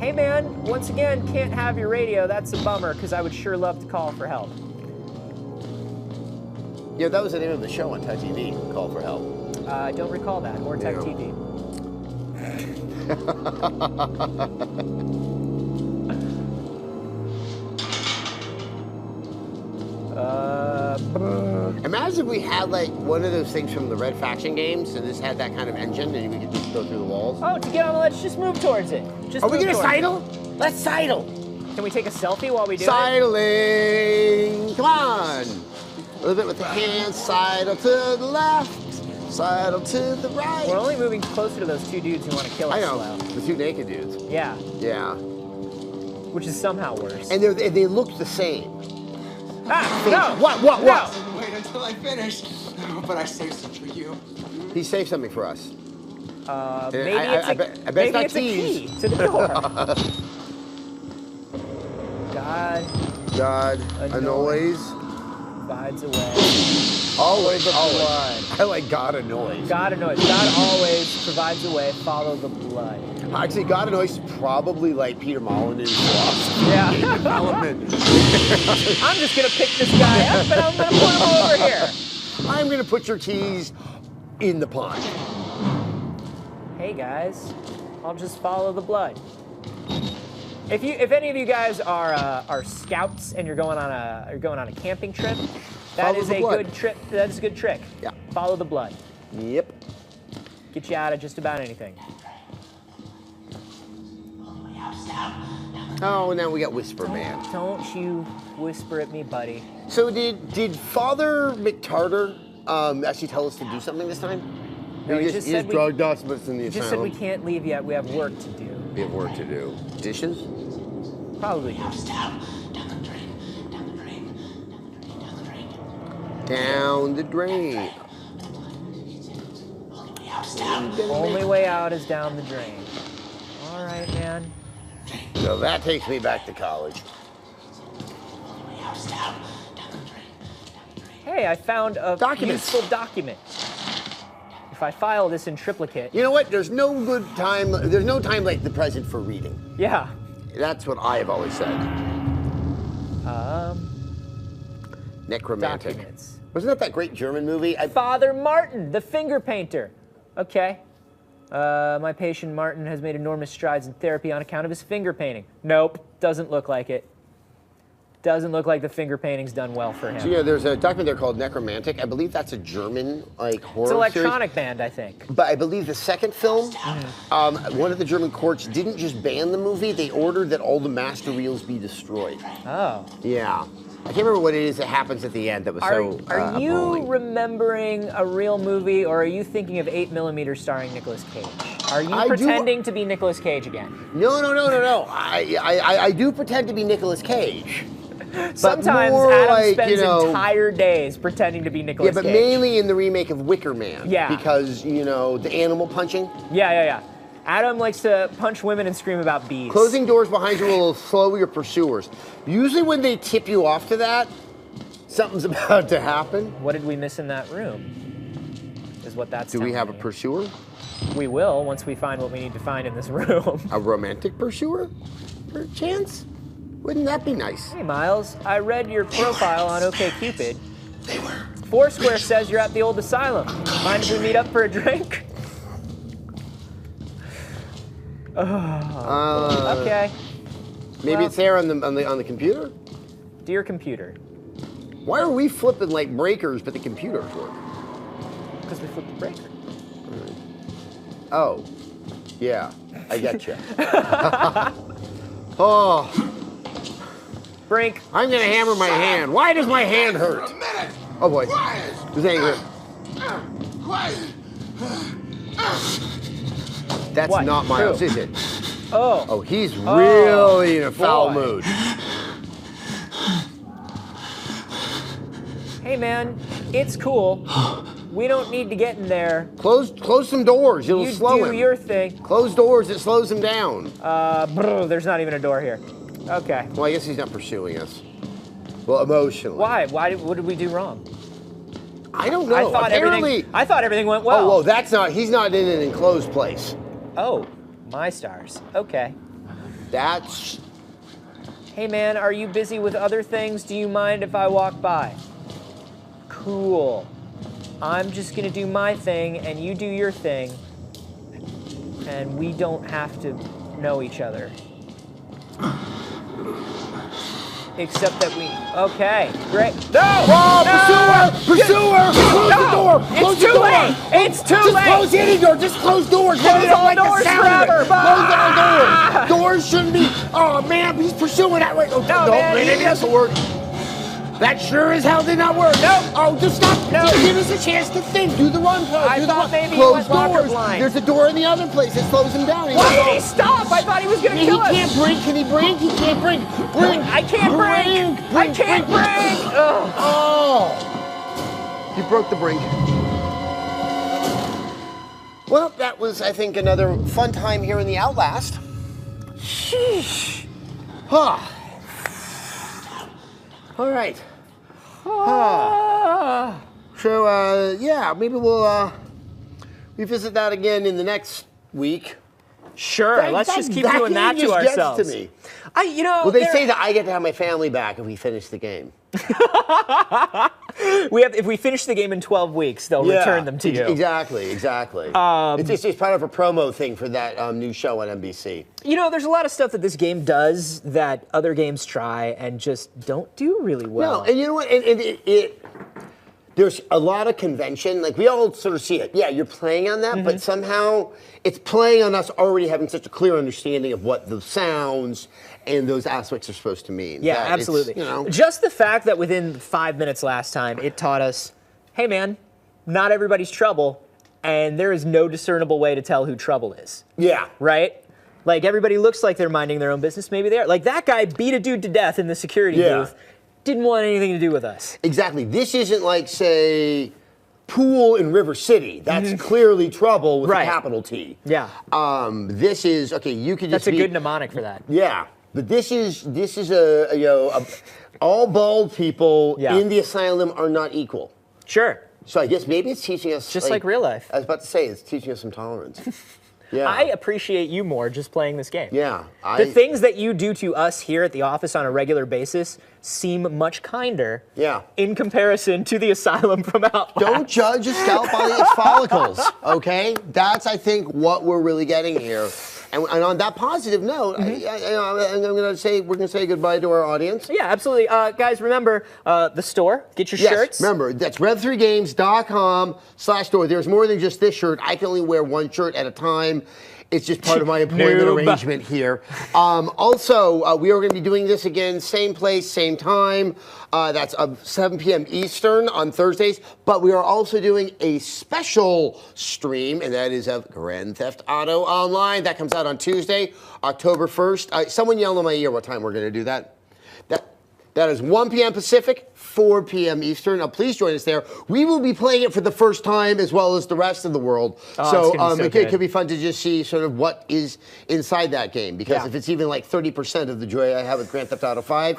[SPEAKER 1] Hey man, once again, can't have your radio. That's a bummer, because I would sure love to call for help.
[SPEAKER 2] Yeah, that was the name of the show on Tech TV, Call for Help.
[SPEAKER 1] I don't recall that, or Tech TV.
[SPEAKER 2] Imagine if we had like one of those things from the Red Faction games, and this had that kind of engine, and we could just go through the walls.
[SPEAKER 1] Oh, to get on, let's just move towards it.
[SPEAKER 2] Are we gonna sidle? Let's sidle.
[SPEAKER 1] Can we take a selfie while we do
[SPEAKER 2] Sidling. Come on. A little bit with the hands. Sidle to the left. Sidle to the right.
[SPEAKER 1] We're only moving closer to those 2 dudes who want to kill us.
[SPEAKER 2] I know.
[SPEAKER 1] Slow.
[SPEAKER 2] The 2 naked dudes.
[SPEAKER 1] Yeah.
[SPEAKER 2] Yeah.
[SPEAKER 1] Which is somehow worse.
[SPEAKER 2] And they look the same.
[SPEAKER 1] Ah, no!
[SPEAKER 2] What?
[SPEAKER 1] No.
[SPEAKER 5] Wait until I finish. Oh, but I saved some for you.
[SPEAKER 2] He saved something for us.
[SPEAKER 1] Maybe
[SPEAKER 2] I bet it's
[SPEAKER 1] a key to the door. God
[SPEAKER 2] annoys.
[SPEAKER 1] Provides a way.
[SPEAKER 2] Always.
[SPEAKER 1] Blood.
[SPEAKER 2] I like God annoys.
[SPEAKER 1] God annoys. God always provides a way. Follow the blood.
[SPEAKER 2] Actually, God annoys is probably like Peter Molyneux's philosophy.
[SPEAKER 1] Yeah.
[SPEAKER 2] Development.
[SPEAKER 1] I'm just gonna pick this guy up and I'm gonna put him over here.
[SPEAKER 2] I'm gonna put your keys in the pond.
[SPEAKER 1] Hey guys, I'll just follow the blood. If any of you guys are scouts and you're going on a camping trip, that is a good trip. That is a good trick.
[SPEAKER 2] Yeah.
[SPEAKER 1] Follow the blood.
[SPEAKER 2] Yep.
[SPEAKER 1] Get you out of just about anything.
[SPEAKER 2] Oh, now we got Whisper Man.
[SPEAKER 1] Don't you whisper at me, buddy.
[SPEAKER 2] So did Father McTartar actually tell us to do something this time?
[SPEAKER 1] No, he just said
[SPEAKER 2] drugged us, but it's in the
[SPEAKER 1] asylum. He just said we can't leave yet. We have work to do.
[SPEAKER 2] We have work to do. Dishes?
[SPEAKER 1] Probably.
[SPEAKER 5] Down the drain.
[SPEAKER 2] Down the drain.
[SPEAKER 1] Only way out is down the drain. All right, man.
[SPEAKER 2] So that takes me back to college.
[SPEAKER 1] Hey, I found a useful document. if I file this in triplicate.
[SPEAKER 2] You know what? There's no good time. There's no time like the present for reading.
[SPEAKER 1] Yeah.
[SPEAKER 2] That's what I have always said. Necromantic.
[SPEAKER 1] Documents.
[SPEAKER 2] Wasn't that great German movie?
[SPEAKER 1] Father Martin, the finger painter. Okay. My patient Martin has made enormous strides in therapy on account of his finger painting. Nope, doesn't look like it. Doesn't look like the finger painting's done well for him.
[SPEAKER 2] So yeah, there's a document there called Necromantic. I believe that's a German horror
[SPEAKER 1] It's an electronic
[SPEAKER 2] series.
[SPEAKER 1] band, I think.
[SPEAKER 2] But I believe the second film, one of the German courts didn't just ban the movie, they ordered that all the master reels be destroyed.
[SPEAKER 1] Oh.
[SPEAKER 2] Yeah. I can't remember what it is that happens at the end that was
[SPEAKER 1] Are you
[SPEAKER 2] appalling.
[SPEAKER 1] remembering a real movie, or are you thinking of 8mm starring Nicolas Cage? Are you pretending to be Nicolas Cage again?
[SPEAKER 2] No. I do pretend to be Nicolas Cage.
[SPEAKER 1] Sometimes Adam spends entire days pretending to be Nicolas Cage.
[SPEAKER 2] Yeah, but mainly in the remake of Wicker Man.
[SPEAKER 1] Yeah.
[SPEAKER 2] Because, the animal punching.
[SPEAKER 1] Yeah. Adam likes to punch women and scream about bees.
[SPEAKER 2] Closing doors behind you will slow your pursuers. Usually when they tip you off to that, something's about to happen.
[SPEAKER 1] What did we miss in that room? Is what that's
[SPEAKER 2] Do we have a pursuer?
[SPEAKER 1] We will, once we find what we need to find in this room.
[SPEAKER 2] A romantic pursuer? Perchance? Wouldn't that be nice?
[SPEAKER 1] Hey, Miles, I read your profile on OkCupid. Foursquare says you're at the old asylum. Mind if we meet up for a drink? Okay.
[SPEAKER 2] Maybe it's there on the computer?
[SPEAKER 1] Dear computer.
[SPEAKER 2] Why are we flipping like breakers, but the computers work?
[SPEAKER 1] Because we flipped the breaker.
[SPEAKER 2] Oh, yeah, I get you. Oh.
[SPEAKER 1] Brink.
[SPEAKER 2] I'm gonna hammer my hand. Why does my hand hurt?
[SPEAKER 5] A minute.
[SPEAKER 2] Oh boy.
[SPEAKER 5] Quiet.
[SPEAKER 2] This ain't good.
[SPEAKER 5] Quiet.
[SPEAKER 2] That's
[SPEAKER 1] What?
[SPEAKER 2] not Miles,
[SPEAKER 1] Who?
[SPEAKER 2] is it?
[SPEAKER 1] Oh.
[SPEAKER 2] Oh, he's really in a foul
[SPEAKER 1] boy.
[SPEAKER 2] mood.
[SPEAKER 1] Hey man, it's cool. We don't need to get in there.
[SPEAKER 2] Close some doors. It'll
[SPEAKER 1] You
[SPEAKER 2] slow
[SPEAKER 1] do
[SPEAKER 2] him.
[SPEAKER 1] your thing.
[SPEAKER 2] Close doors. It slows him down.
[SPEAKER 1] There's not even a door here. Okay.
[SPEAKER 2] Well, I guess he's not pursuing us. Well, emotionally.
[SPEAKER 1] Why? What did we do wrong?
[SPEAKER 2] I don't know.
[SPEAKER 1] I thought everything went well.
[SPEAKER 2] Oh, well, that's not. He's not in an enclosed place.
[SPEAKER 1] Oh, my stars. Okay.
[SPEAKER 2] That's.
[SPEAKER 1] Hey man, are you busy with other things? Do you mind if I walk by? Cool. I'm just gonna do my thing and you do your thing. And we don't have to know each other. Except that we. Okay, great. No!
[SPEAKER 2] Whoa,
[SPEAKER 1] no!
[SPEAKER 2] Pursuer! Close the door! Close
[SPEAKER 1] It's
[SPEAKER 2] the
[SPEAKER 1] too
[SPEAKER 2] door!
[SPEAKER 1] late! It's too
[SPEAKER 2] Just
[SPEAKER 1] late!
[SPEAKER 2] close any door! Just close doors!
[SPEAKER 1] Close
[SPEAKER 2] Maybe they don't
[SPEAKER 1] all
[SPEAKER 2] like the
[SPEAKER 1] doors
[SPEAKER 2] sound of it.
[SPEAKER 1] forever.
[SPEAKER 2] Close all doors! Doors shouldn't be. Oh man, he's pursuing that way. Oh,
[SPEAKER 1] No, man,
[SPEAKER 2] maybe that's a word. That sure as hell did not work.
[SPEAKER 1] Nope.
[SPEAKER 2] Oh, just stop.
[SPEAKER 1] No.
[SPEAKER 2] Give us a chance to think. Do the run code.
[SPEAKER 1] I thought maybe he
[SPEAKER 2] close
[SPEAKER 1] went locker
[SPEAKER 2] doors.
[SPEAKER 1] blind.
[SPEAKER 2] There's a door in the other place that slows him down.
[SPEAKER 1] Why did he stop? I thought he was gonna
[SPEAKER 2] He
[SPEAKER 1] kill us.
[SPEAKER 2] can't brink. Can he brink? He can't brink. Brink.
[SPEAKER 1] I can't brink. I can't brink. Ugh.
[SPEAKER 2] Oh. You broke the brink. Well, that was, I think, another fun time here in the Outlast. Sheesh. Huh. All right. So, yeah, maybe we'll revisit that again in the next week.
[SPEAKER 1] Sure, let's just keep doing that to ourselves.
[SPEAKER 2] Gets to me.
[SPEAKER 1] Well,
[SPEAKER 2] they say that I get to have my family back if we finish the game.
[SPEAKER 1] If we finish the game in 12 weeks, they'll return them to you.
[SPEAKER 2] Exactly. It's part of a promo thing for that new show on NBC.
[SPEAKER 1] There's a lot of stuff that this game does that other games try and just don't do really well.
[SPEAKER 2] No, and you know what? There's a lot of convention. Like, we all sort of see it. Yeah, you're playing on that, but somehow it's playing on us already having such a clear understanding of what the sounds and those aspects are supposed to mean.
[SPEAKER 1] Yeah, absolutely. Just the fact that within 5 minutes last time, it taught us, hey man, not everybody's Trouble, and there is no discernible way to tell who Trouble is.
[SPEAKER 2] Yeah.
[SPEAKER 1] Right? Like, everybody looks like they're minding their own business. Maybe they are. Like, that guy beat a dude to death in the security booth. Didn't want anything to do with us.
[SPEAKER 2] Exactly. This isn't like, say, Pool in River City. That's clearly Trouble with a capital T.
[SPEAKER 1] Yeah.
[SPEAKER 2] This is, okay, you could just
[SPEAKER 1] That's a good mnemonic for that.
[SPEAKER 2] Yeah. But this is all bald people in the asylum are not equal.
[SPEAKER 1] Sure.
[SPEAKER 2] So I guess maybe it's teaching us...
[SPEAKER 1] Just like real life.
[SPEAKER 2] I was about to say, it's teaching us some tolerance. Yeah.
[SPEAKER 1] I appreciate you more just playing this game.
[SPEAKER 2] Yeah.
[SPEAKER 1] The things that you do to us here at the office on a regular basis seem much kinder in comparison to the asylum from Outlast.
[SPEAKER 2] Don't judge a scalp by its follicles, okay? That's, I think, what we're really getting here. And on that positive note, I'm going to say we're going to say goodbye to our audience.
[SPEAKER 1] Yeah, absolutely. Guys, remember the store. Get your shirts.
[SPEAKER 2] Remember, that's rev3games.com/store. There's more than just this shirt. I can only wear one shirt at a time. It's just part of my employment arrangement here. Also, we are going to be doing this again, same place, same time. That's 7 p.m. Eastern on Thursdays. But we are also doing a special stream, and that is of Grand Theft Auto Online. That comes out on Tuesday, October 1st. Someone yelled in my ear what time we're going to do that. That is 1 p.m. Pacific, 4 p.m. Eastern. Now, please join us there. We will be playing it for the first time as well as the rest of the world. So it could be fun to just see sort of what is inside that game. Because if it's even like 30% of the joy I have with Grand Theft Auto 5,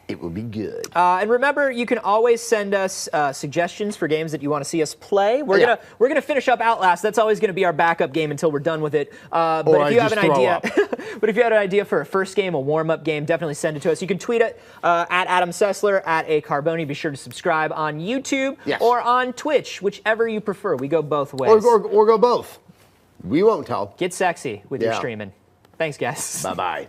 [SPEAKER 2] it will be good.
[SPEAKER 1] And remember, you can always send us suggestions for games that you want to see us play. We're gonna finish up Outlast. That's always gonna be our backup game until we're done with it. But if you have an idea, but if you had an idea for a first game, a warm-up game, definitely send it to us. You can tweet it at Adam Sessler, at A Carboni. Be sure to subscribe on YouTube or on Twitch, whichever you prefer. We go both ways.
[SPEAKER 2] Or go both. We won't tell.
[SPEAKER 1] Get sexy with your streaming. Thanks, guys.
[SPEAKER 2] Bye-bye.